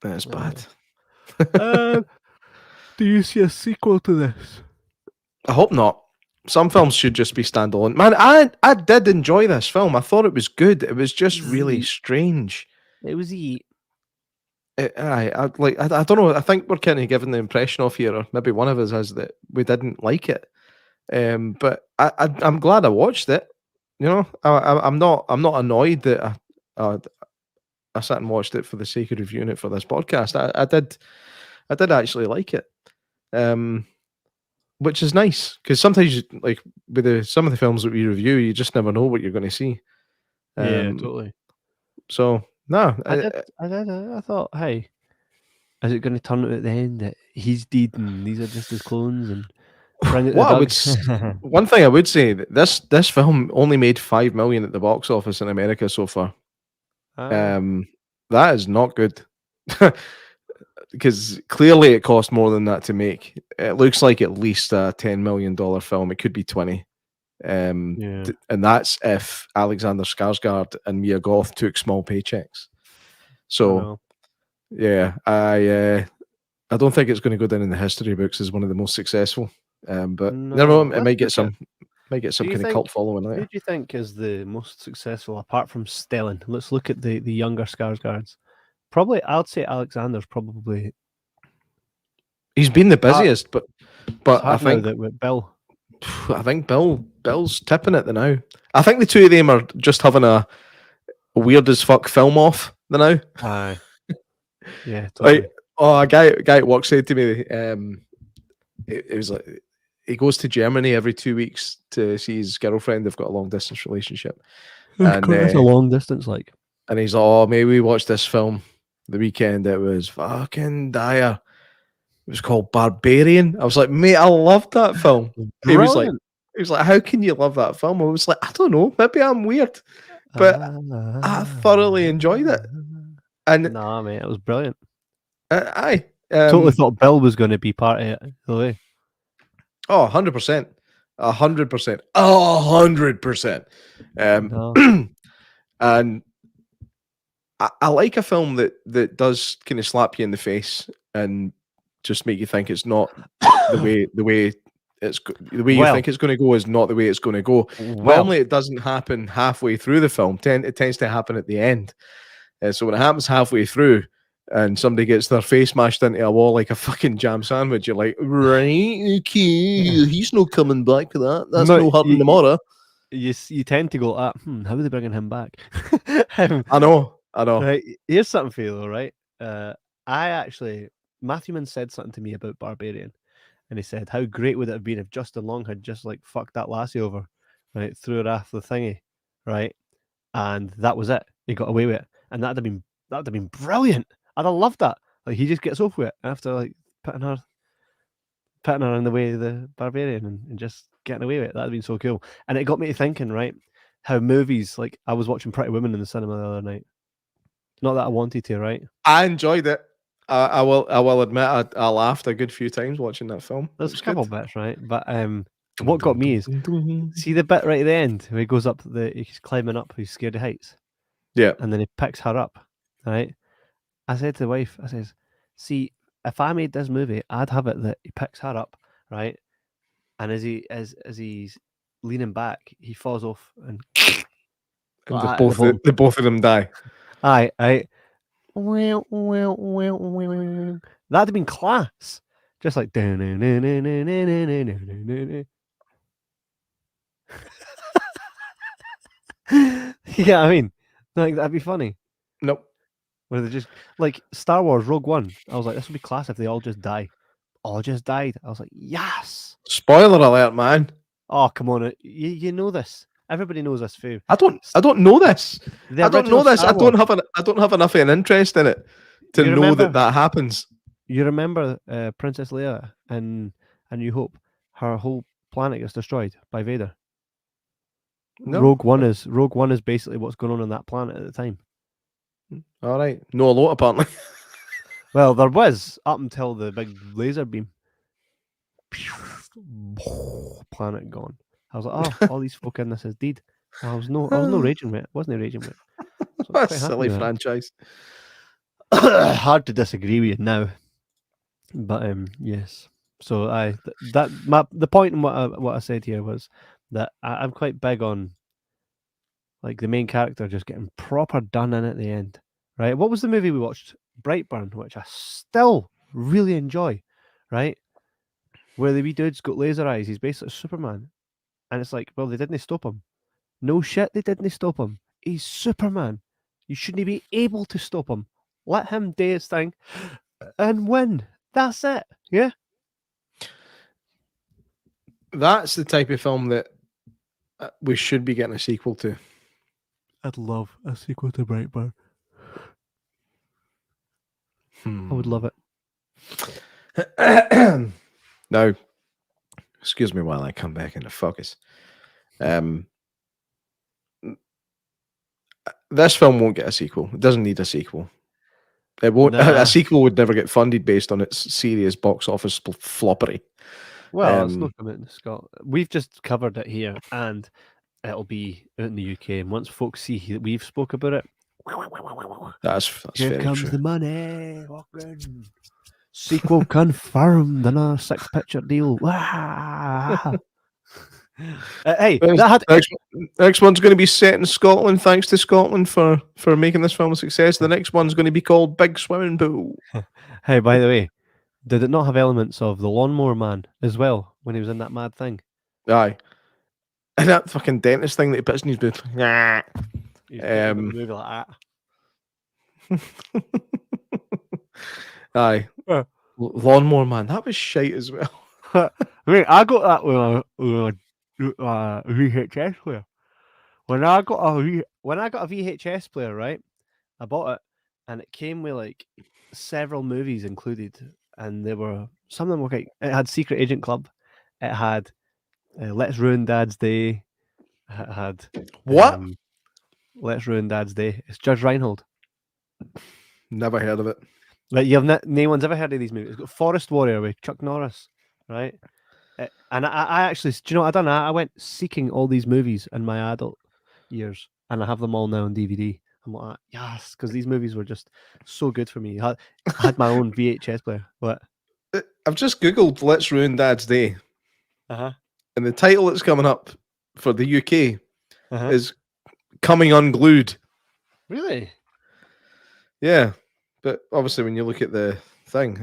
It's bad. Do you see a sequel to this? I hope not. Some films should just be standalone. Man, I did enjoy this film. I thought it was good. It was just really strange. It was I don't know. I think we're kind of given the impression of here, or maybe one of us has, that we didn't like it. But I'm glad I watched it. You know, I'm not annoyed that I sat and watched it for the sake of reviewing it for this podcast. I did actually like it, which is nice, because sometimes like with some of the films that we review, you just never know what you're going to see. Yeah, totally. So no, I thought, hey, is it going to turn out at the end that he's dead and these are just his clones and bring it? One thing I would say, that this film only made $5 million at the box office in America so far. That is not good, because clearly it cost more than that to make. It looks like at least a $10 million film. It could be 20. And that's if Alexander Skarsgård and Mia Goth took small paychecks. So yeah, I don't think it's going to go down in the history books as one of the most successful. But never mind, it might get some Might get some Do you kind of think- cult following Who later. do you think is the most successful apart from Stellan? Let's look at the younger Skarsgårds. Probably, I'd say Alexander's probably. He's been the busiest, but It's I hard now think that with Bill. Bill's tipping it the now. I think the two of them are just having a weird as fuck film off the now. Aye. Yeah, totally. Like, a guy at work said to me, it was like he goes to Germany every 2 weeks to see his girlfriend. They've got a long distance relationship, and It's a long distance, like. and he's like, "Oh, maybe we watched this film the weekend. It was fucking dire. It was called Barbarian." I was like, "Mate, I loved that film." He was like, "How can you love that film?" I was like, "I don't know. Maybe I'm weird, but I thoroughly enjoyed it." And Nah, mate, it was brilliant. aye, Totally thought Bill was going to be part of it. The way. Oh, 100%. 100%. 100%. No. And I like a film that does kind of slap you in the face and just make you think it's not the way you Well- think it's going to go is not the way it's going to go. Well, Normally, it doesn't happen halfway through the film. It tends to happen at the end. So when it happens halfway through, and somebody gets their face mashed into a wall like a fucking jam sandwich, you're like, right, okay, he's no coming back to that. That's no hurting tomorrow. you tend to go, how are they bringing him back? I know. Right, here's something for you though, right? Matthew Mann said something to me about Barbarian, and he said, how great would it have been if Justin Long had just like fucked that lassie over, right, threw her off the thingy, right, and that was it. He got away with it, and that'd have been brilliant. I'd have loved that. Like he just gets off with it after like putting her in the way of the Barbarian and just getting away with it. That'd have been so cool. And it got me to thinking, right, how movies, like I was watching Pretty Women in the cinema the other night. Not that I wanted to, right? I enjoyed it. I will admit I laughed a good few times watching that film. There's a couple bits, right? But what got me is see the bit right at the end where he goes up he's climbing up, he's scared of heights. Yeah. And then he picks her up, right? I said to the wife, I says, see, if I made this movie, I'd have it that he picks her up, right? And as he's leaning back, he falls off and the both of them die. Aye. That'd have been class. Just like yeah, I mean, like that'd be funny. Nope. Where they just like Star Wars Rogue One. I was like, this would be class if they all just die. All just died. I was like, yes. Spoiler alert, man. Oh, come on. You know this. Everybody knows this food. I don't know this. The I don't know original this. Star I don't Wars. have enough of an interest in it to You know remember- that happens. You remember Princess Leia in A New Hope? Her whole planet gets destroyed by Vader. No. Rogue One is basically what's going on that planet at the time. All right. Know a lot apparently. Well, there was up until the big laser beam. Planet gone. I was like, oh, all these folk in this is dead. I was no raging with it. Wasn't raging with it. So I was What a quite happy silly with that. franchise. Hard to disagree with you now, but yes. So the point in what I said here was that I'm quite big on like the main character just getting proper done in at the end, right? What was the movie we watched? Brightburn, which I still really enjoy, right? Where the wee dude's got laser eyes. He's basically Superman, and it's like, well, they didn't stop him. No shit, they didn't stop him. He's Superman. You shouldn't be able to stop him. Let him do his thing and win. That's it. Yeah. That's the type of film that we should be getting a sequel to. I'd love a sequel to Brightburn. I would love it. Now, excuse me while I come back into focus. This film won't get a sequel. It doesn't need a sequel. It won't. Nah. A sequel would never get funded based on its serious box office floppery. Well, it's not coming to Scotland. We've just covered it here, and it'll be out in the UK. And once folks see that we've spoke about it, that's here very comes true. the money. Walking. Sequel confirmed. Another 6-picture deal. Hey, Next, that had next one's going to be set in Scotland. Thanks to Scotland for making this film a success. The next one's going to be called Big Swimming Pool. Hey, by the way, did it not have elements of the Lawnmower Man as well when he was in that mad thing? Aye. And that fucking dentist thing that he puts in his booth. Nah. He's got the movie like that. Aye. Yeah. Lawnmower Man. That was shite as well. I mean, I got that with a VHS player. When I got a VHS player, right? I bought it, and it came with like several movies included, and some of them were like it had Secret Agent Club, it had Let's Ruin Dad's Day, it had What? Let's Ruin Dad's Day. It's Judge Reinhold. Never heard of it. Like no one's ever heard of these movies. It's got Forest Warrior with Chuck Norris, right? And I actually, do you know what I done? I went seeking all these movies in my adult years, and I have them all now on DVD. I'm like, yes, because these movies were just so good for me. I had my own VHS player. What? I've just Googled Let's Ruin Dad's Day. Uh-huh. And the title that's coming up for the UK Uh-huh. is Coming Unglued. Really? Yeah. But obviously when you look at the thing,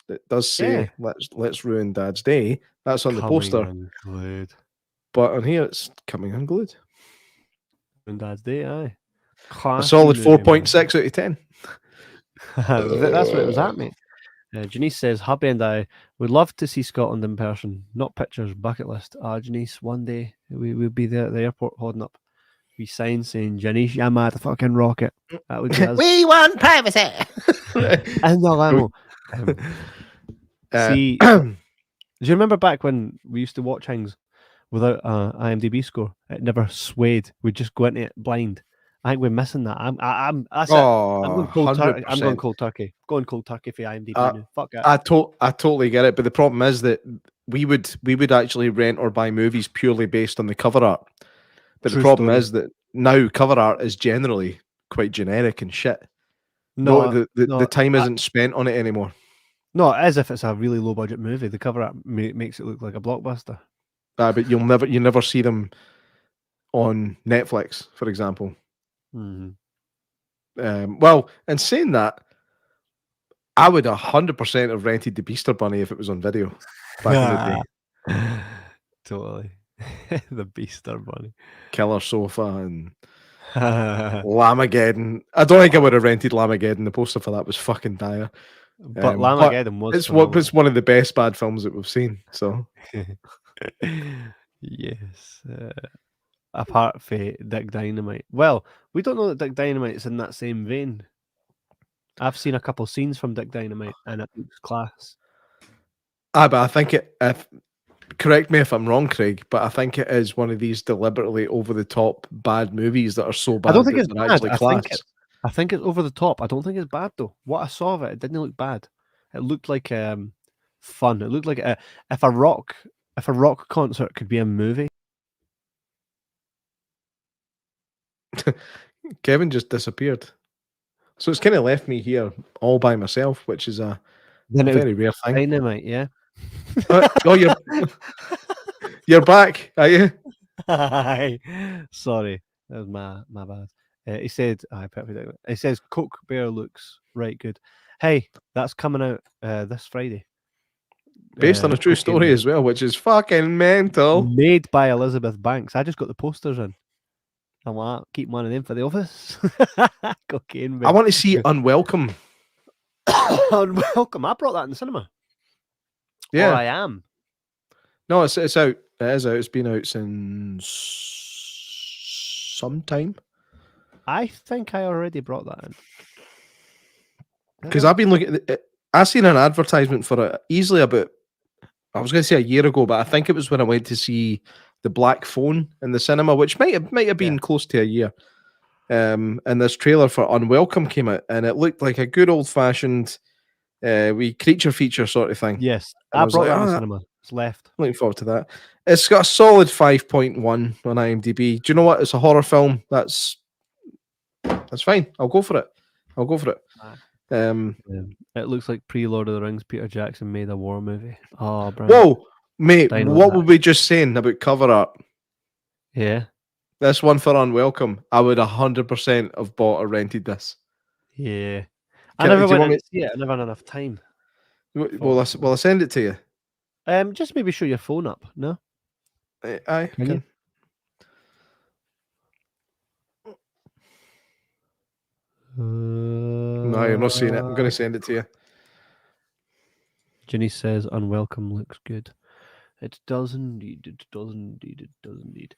it does say Let's Ruin Dad's Day. That's on the poster. Unglued. But on here it's Coming Unglued. Ruin Dad's Day, aye. A Classy solid movie, 4.6 out of 10. That's what it was at, mate. Janice says, Hubby and I would love to see Scotland in person, not pictures, bucket list. Janice, one day we'll be there at the airport holding up we sign saying, Janice, I'm at the fucking rocket. That would be us. We want privacy. And the limo. See, do you remember back when we used to watch things without IMDb score? It never swayed. We'd just go into it blind. I think we're missing that. That's it. I'm going cold turkey. I'm going cold turkey. Going cold turkey for IMDb now. Fuck it. I totally get it, but the problem is that we would actually rent or buy movies purely based on the cover art. But the problem is that now cover art is generally quite generic and shit. No, the time isn't spent on it anymore. No, as if it's a really low budget movie. The cover art makes it look like a blockbuster. But you never see them on Netflix, for example. Mm-hmm. Well, and saying that, I would 100% have rented the Beaster Bunny if it was on video back in the day. Totally. The Beaster Bunny. Killer Sofa and Lamageddon. I don't think I would have rented Lamageddon. The poster for that was fucking dire. But Lamageddon was it's one of the best bad films that we've seen. So yes. Apart from Dick Dynamite. Well, we don't know that Dick Dynamite's in that same vein. I've seen a couple scenes from Dick Dynamite and it looks class. But I think correct me if I'm wrong, Craig, but I think it is one of these deliberately over the top bad movies that are so bad. I don't think it's bad. actually class. I think it's over the top. I don't think it's bad though. What I saw of it didn't look bad. It looked like fun. It looked like if a rock concert could be a movie. Kevin just disappeared. So it's kind of left me here all by myself, which is a very rare thing. Dynamite, yeah. You're back, are you? Sorry, that was my bad. He said, perfect. He says Coke Bear looks right good. Hey, that's coming out this Friday. Based on a true story as well, which is fucking mental. Made by Elizabeth Banks. I just got the posters in. I'm like, keep one of them for the office. Cocaine Bear. I want to see Unwelcome. Unwelcome. I brought that in the cinema. Yeah, or I am. No, it's out. It is out. It's been out since sometime. I think I already brought that in. Because I've been looking at it. I seen an advertisement for it easily about, I was going to say a year ago, but I think it was when I went to see The Black Phone in the cinema, which might have been close to a year. And this trailer for Unwelcome came out, and it looked like a good old fashioned wee creature feature sort of thing. Yes, and I brought it in the cinema. It's left. Looking forward to that. It's got a solid 5.1 on IMDb. Do you know what? It's a horror film. That's fine. I'll go for it. It looks like pre-Lord of the Rings Peter Jackson made a war movie. Oh, bro. Whoa! Mate, Dino what hat. were we just saying about cover art? Yeah. This one for Unwelcome. I would 100% have bought or rented this. Yeah. I Do never you went want in me? to see it. I never had enough time. Will I send it to you? Just maybe show your phone up. No? Aye, Can you? No, you're not seeing it. I'm going to send it to you. Ginny says Unwelcome looks good. It does indeed. It does indeed. It does indeed.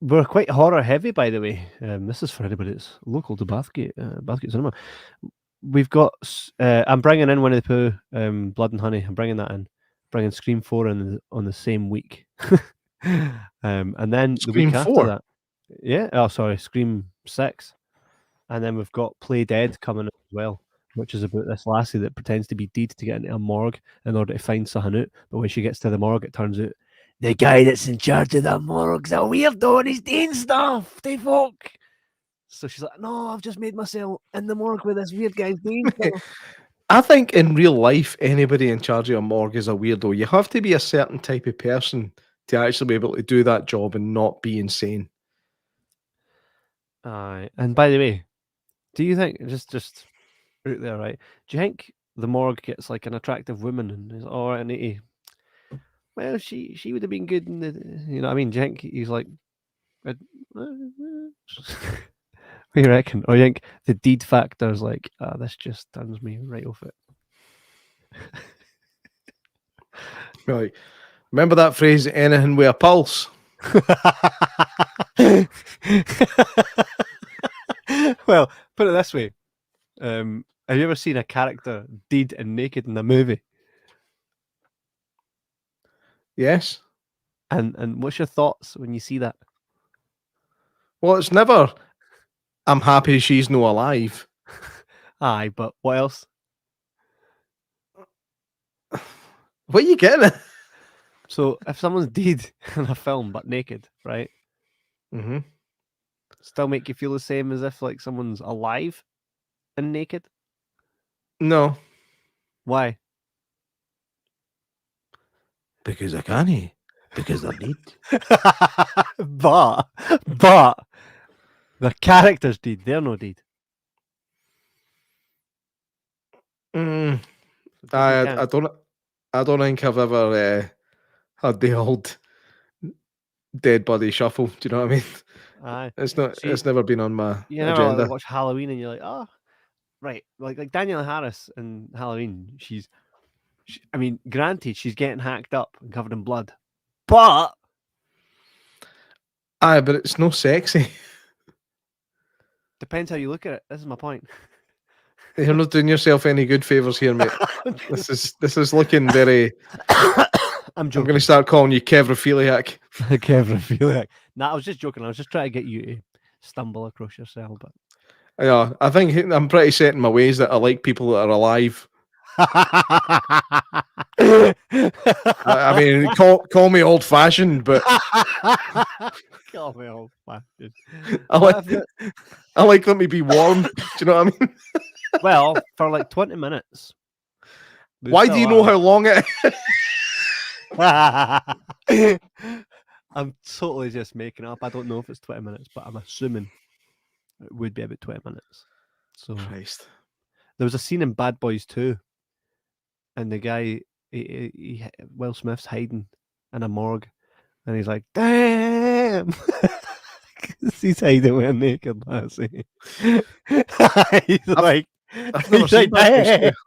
We're quite horror heavy, by the way. This is for anybody that's local to Bathgate, Bathgate Cinema. We've got. I'm bringing in Winnie the Pooh, Blood and Honey. I'm bringing that in. Bringing Scream 4 on the same week. And then the Scream week after 4? that, yeah. Oh, sorry, Scream 6. And then we've got Play Dead coming as well, which is about this lassie that pretends to be dead to get into a morgue in order to find something out. But when she gets to the morgue, it turns out the guy that's in charge of the morgue's a weirdo and he's doing stuff to folk. So she's like, no, I've just made myself in the morgue with this weird guy doing stuff. I think in real life, anybody in charge of a morgue is a weirdo. You have to be a certain type of person to actually be able to do that job and not be insane. Aye. And by the way, do you think, just out there, right? Do you think the morgue gets like an attractive woman and is all right, and he, well, she would have been good in the, you know what I mean? Do you think he's like, what do you reckon? Or you think the deed factor is like, this just turns me right off it? Right. Remember that phrase, anything with a pulse? Well, put it this way. Have you ever seen a character deed and naked in a movie? Yes. And what's your thoughts when you see that? Well, it's never, I'm happy she's no alive. Aye, but what else? What are you getting at? So if someone's dead in a film but naked, right? Mm-hmm. Still make you feel the same as if like someone's alive and naked? No. Why? Because I can't. Because they're dead. but the characters dead, they're no dead. I don't think I've ever had the old dead body shuffle. Do you know what I mean? Aye. It's never been on my You never agenda. like, watch Halloween and you're like, oh, right. Like Danielle Harris in Halloween, I mean, granted, she's getting hacked up and covered in blood, but Aye, but it's no sexy. depends how you look at it. This is my point. You're not doing yourself any good favors here, mate. This is looking very. I'm joking. I'm going to start calling you Kevrophiliac. Kevrophiliac. Nah, I was just joking. I was just trying to get you to stumble across yourself, but Yeah, I think I'm pretty set in my ways that I like people that are alive. I mean, call me old fashioned, but call me old fashioned. I like let me be warm. Do you know what I mean? Well, for like 20 minutes. Why do you know how long it is? I'm totally just making it up. I don't know if it's 20 minutes, but I'm assuming it would be about 20 minutes. So Christ. There was a scene in Bad Boys 2, and the guy, Will Smith's hiding in a morgue, and he's like, damn! He's hiding with a naked lassie. He's like, I've never seen Bad Boys 2.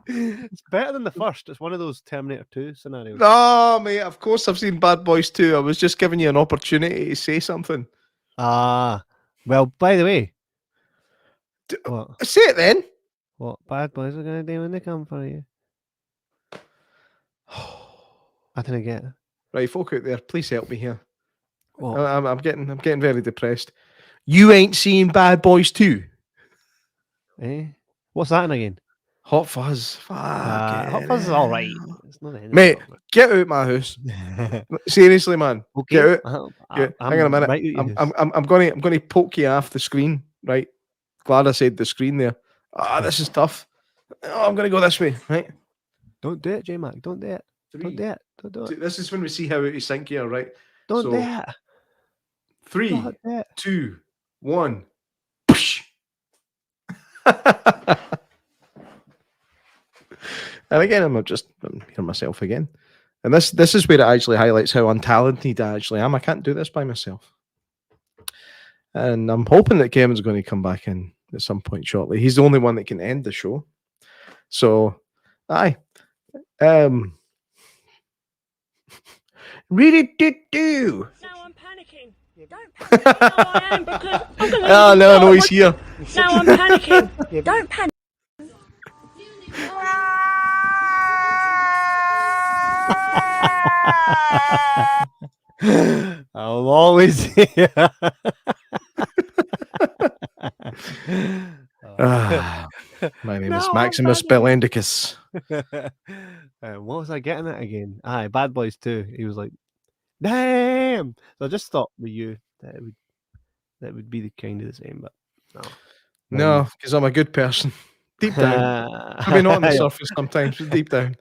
It's better than the first. It's one of those Terminator 2 scenarios. No, mate, of course I've seen Bad Boys 2. I was just giving you an opportunity to say something. Ah, well, by the way. What? Say it then. What bad boys are going to do when they come for you? I didn't get it. Right, folk out there, please help me here. What? I'm getting very depressed. You ain't seen Bad Boys 2? Eh? What's that in again? Hot Fuzz. Hot Fuzz is all right. It's not the end Mate, get out my house. Seriously, man. Okay. Get out. Hang on a minute. Right I'm going to poke you off the screen. Right. Glad I said the screen there. This is tough. Oh, I'm going to go this way. Right. Don't do it, J-Mac. Don't do it. Don't 3. do it. Don't do it. This is when we see how out of sync you are, right? Don't So do it. 3, Don't do it. 2, 1. And again, I'm hearing myself again. And this is where it actually highlights how untalented I actually am. I can't do this by myself. And I'm hoping that Kevin's going to come back in at some point shortly. He's the only one that can end the show. So, aye. Really do. Now I'm panicking. Don't panic. No, I am because I'm going to. Oh, no, he's here. Now I'm panicking. Don't panic. I'm always here. My name is No, Maximus Bellendicus. What was I getting at again? Aye, Bad Boys 2. He was like, damn. So I just thought with you that it would be the kind of the same, but no. No, because I'm a good person. Deep down. Maybe not on the surface sometimes, but deep down.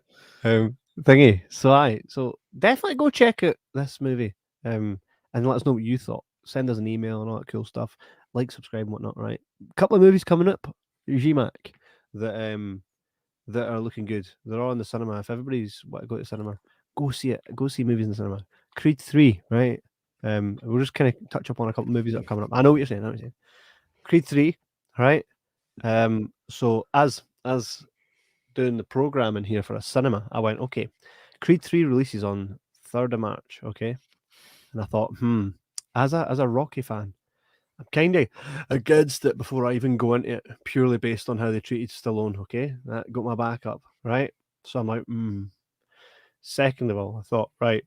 Thingy. So definitely go check out this movie. And let us know what you thought. Send us an email and all that cool stuff. Like, subscribe, and whatnot. Right. A couple of movies coming up, GMAC, that are looking good. They're all in the cinema. If everybody's want to go to the cinema, go see it. Go see movies in the cinema. Creed 3, right? We'll just kind of touch up on a couple of movies that are coming up. I know what you're saying. Creed 3, right? So as doing the programming here for a cinema, I went, okay, Creed 3 releases on 3rd of March, okay? And I thought, as a Rocky fan, I'm kind of against it before I even go into it, purely based on how they treated Stallone, okay? That got my back up, right? So I'm like, Second of all, I thought, right,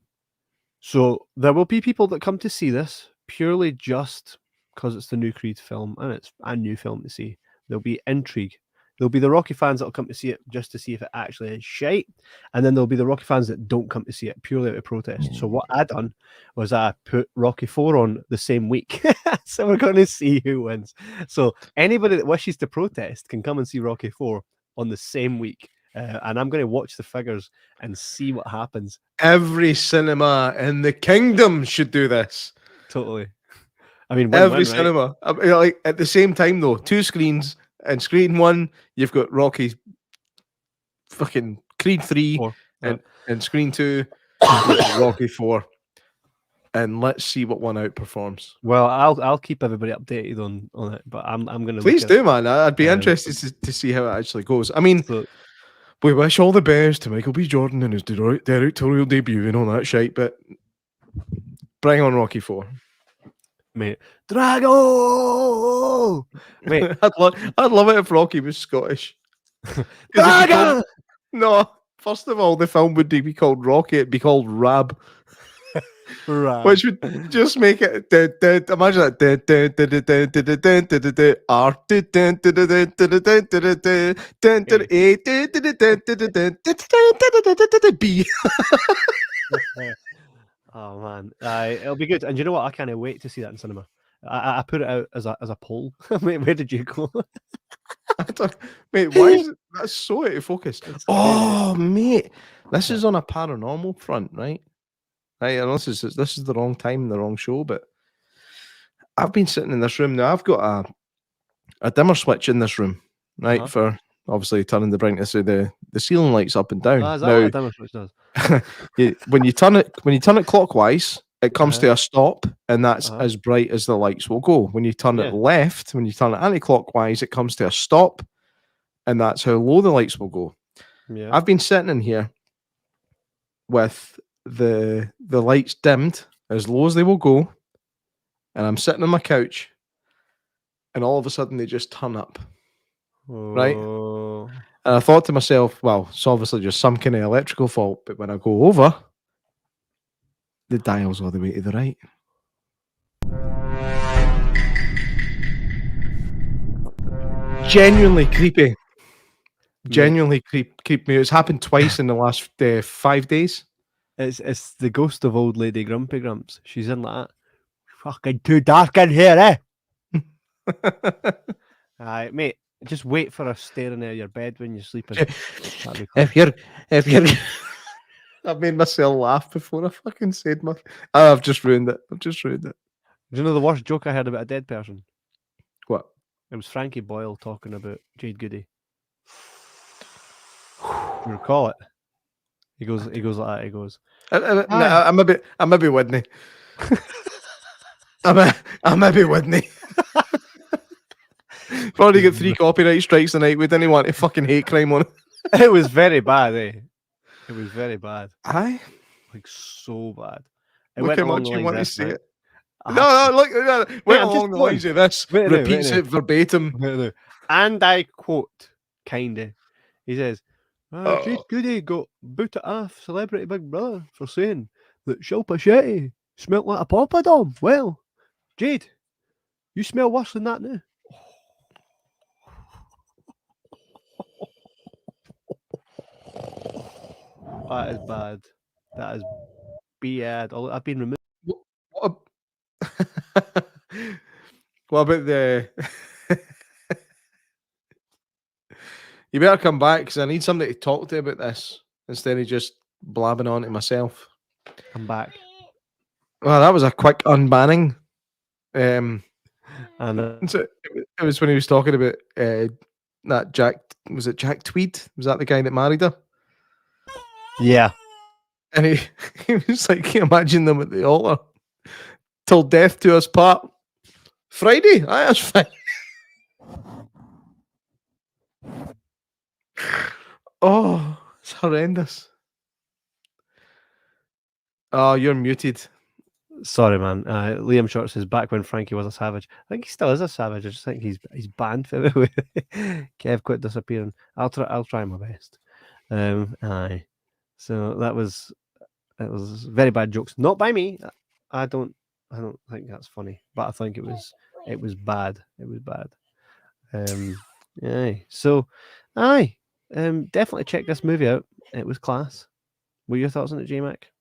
so there will be people that come to see this purely just because it's the new Creed film and it's a new film to see. There'll be intrigue. There'll be the Rocky fans that'll come to see it just to see if it actually is shite. And then there'll be the Rocky fans that don't come to see it purely out of protest. So what I done was I put Rocky 4 on the same week. So we're going to see who wins. So anybody that wishes to protest can come and see Rocky 4 on the same week. And I'm going to watch the figures and see what happens. Every cinema in the kingdom should do this. Totally. I mean, every right? cinema. Like at the same time, though, 2 screens. And screen 1, you've got Rocky, fucking Creed 3, and screen 2, Rocky 4. And let's see what one outperforms. Well, I'll keep everybody updated on it, but I'm going to. Please do, man. I'd be interested to see how it actually goes. I mean, we wish all the best to Michael B. Jordan and his directorial debut and all that shite, but bring on Rocky 4. Mate, Drago! Mate, I'd love it if Rocky was Scottish. Drago! No, first of all, the film would be called Rocky. It'd be called Rab. Rab. Which would just make it. Imagine that. B. Oh man, it'll be good. And you know what? I can't wait to see that in cinema. I put it out as a poll. Mate, where did you go? Mate, why is it that's so out of focus? Oh, mate, this is on a paranormal front, right? Right, I know this is the wrong time, the wrong show, but I've been sitting in this room now. I've got a dimmer switch in this room, right, for obviously turning the brightness of the ceiling lights up and down. Is that what a dimmer switch does? when you turn it clockwise, it comes to a stop, and that's as bright as the lights will go. When you turn it left, when you turn it anti-clockwise, it comes to a stop, and that's how low the lights will go. Yeah. I've been sitting in here with the lights dimmed as low as they will go, and I'm sitting on my couch, and all of a sudden they just turn up. Right? And I thought to myself, well, it's obviously just some kind of electrical fault, but when I go over, the dial's all the way to the right. Genuinely creepy. Genuinely creep me. It's happened twice in the last 5 days. It's the ghost of old lady Grumpy Grumps. She's in like that. Fucking too dark in here, eh? Aye, mate. Just wait for her staring at your bed when you're sleeping. If you're I've made myself laugh before I fucking said my. I've just ruined it. I've just ruined it. Do you know the worst joke I heard about a dead person? What? It was Frankie Boyle talking about Jade Goody. You recall it? He goes like that. He goes, I'm maybe Whitney. I'm maybe Whitney. Probably got 3 copyright strikes tonight. We didn't want to fucking hate crime on it. It was very bad, eh? It was very bad. Aye. Like, so bad. It Look went how along much the you lines want to this, say right? it. No, look, went I'm just along the lines of this, Wait a minute, repeats wait a it verbatim. minute. And I quote, kinda. He says, Jade Goody got booted off Celebrity Big Brother for saying that Shilpa Shetty smelt like a poppadom. Well, Jade, you smell worse than that now. That is bad. That is bad. I've been removed. What about the? You better come back because I need somebody to talk to about this instead of just blabbing on to myself. I'm back. Well, that was a quick unbanning. And So it was when he was talking about that Jack. Was it Jack Tweed? Was that the guy that married her? yeah. And he was like, can you imagine them at the altar? Till death do us part. Friday? Aye, that's fine. Oh, it's horrendous. Oh, you're muted. Sorry, man. Liam Short says back when Frankie was a savage. I think he still is a savage. I just think he's banned from everywhere. Kev quit disappearing. I'll try my best. Aye. So it was very bad jokes. Not by me. I don't think that's funny, but I think it was bad. It was bad. Aye. So, aye. Definitely check this movie out. It was class. What are your thoughts on it, J-Mac?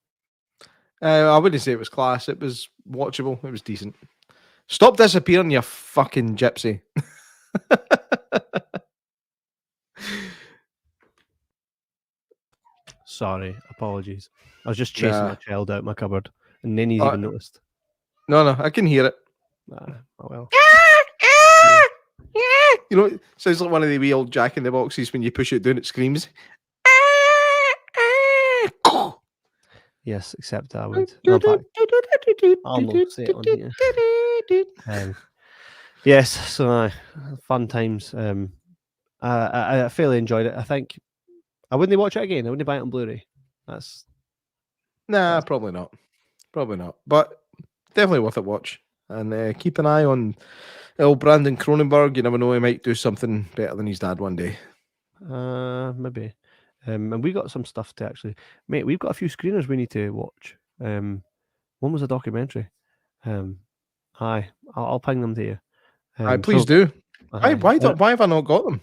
I wouldn't say it was class. It was watchable. It was decent. Stop disappearing, you fucking gypsy. Sorry, apologies. I was just chasing my child out my cupboard, and then he's even noticed. No, I can hear it. Oh well. You know, it sounds like one of the wee old Jack in the Boxes when you push it down, it screams. Yes, except I would. No, in fact, I'll not say it on here. Yes, so fun times. I fairly enjoyed it. I think I wouldn't watch it again. I wouldn't buy it on Blu-ray. Probably not. Probably not. But definitely worth a watch. And keep an eye on old Brandon Cronenberg. You never know, he might do something better than his dad one day. Maybe. And we got some stuff to actually, mate. We've got a few screeners we need to watch. One was a documentary. I'll ping them to you. Please do. Why have I not got them?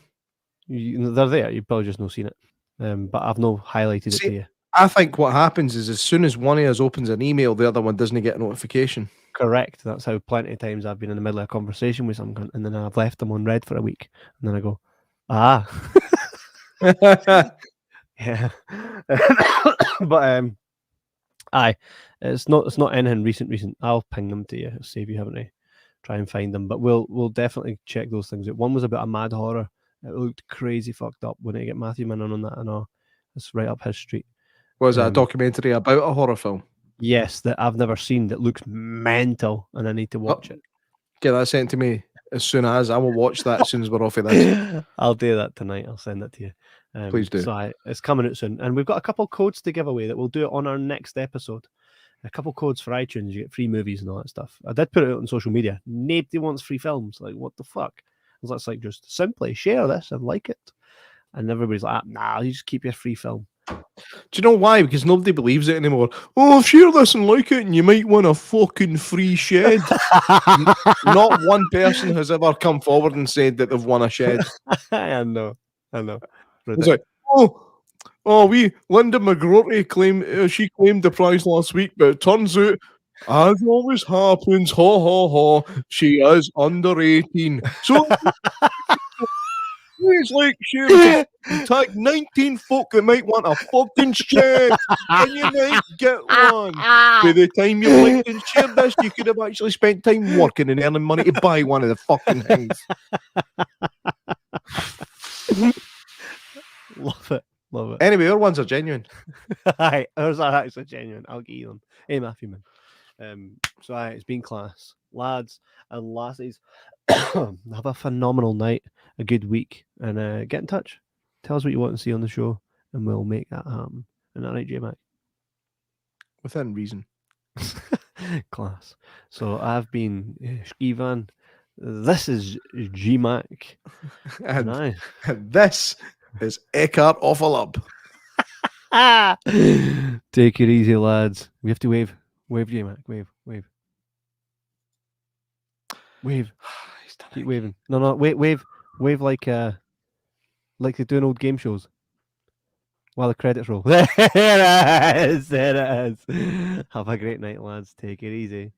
They're there. You've probably just not seen it. But I've not highlighted it to you. I think what happens is as soon as one of us opens an email, the other one doesn't get a notification. Correct. That's how plenty of times I've been in the middle of a conversation with someone, and then I've left them on read for a week, and then I go, yeah. But aye, it's not anything recent. I'll ping them to you, see if you haven't to try and find them. But we'll definitely check those things out. One was about a mad horror. It looked crazy fucked up when I get Matthew Minnon on that, and all. It's right up his street. Was that a documentary about a horror film? Yes, that I've never seen, that looks mental, and I need to watch it. Get that sent to me as soon as. I will watch that as soon as we're off of this. I'll do that tonight. I'll send it to you. Please do. So it's coming out soon. And we've got a couple codes to give away that we'll do it on our next episode. A couple codes for iTunes. You get free movies and all that stuff. I did put it out on social media. Nobody wants free films. Like, what the fuck? Let's like just simply share this and like it. And everybody's like, nah, you just keep your free film. Do you know why? Because nobody believes it anymore. Oh, share this and like it, and you might win a fucking free shed. Not one person has ever come forward and said that they've won a shed. I know. It's like, we Linda McGrory claimed the prize last week, but it turns out, as always happens, she is under 18. So It's like sharing. Tag 19 folk that might want a fucking shed, and you might get one. By the time you've liked and shared this, you could have actually spent time working and earning money to buy one of the fucking things. Love it. Love it. Anyway, our ones are genuine. Aye, ours are actually genuine. I'll give you them. Hey, Matthew, man. So aye, it's been class. Lads and lassies, have a phenomenal night, a good week, and get in touch. Tell us what you want to see on the show, and we'll make that happen. And that right, J-Mac? Within reason. Class. So I've been Skivan. This is G-Mac. And aye. this is Eckhart Offerlub. Take it easy, lads. We have to wave. Wave, J-Mac. Wave. Keep waving. No, wave like they do in old game shows. While the credits roll. There it is. Have a great night, lads. Take it easy.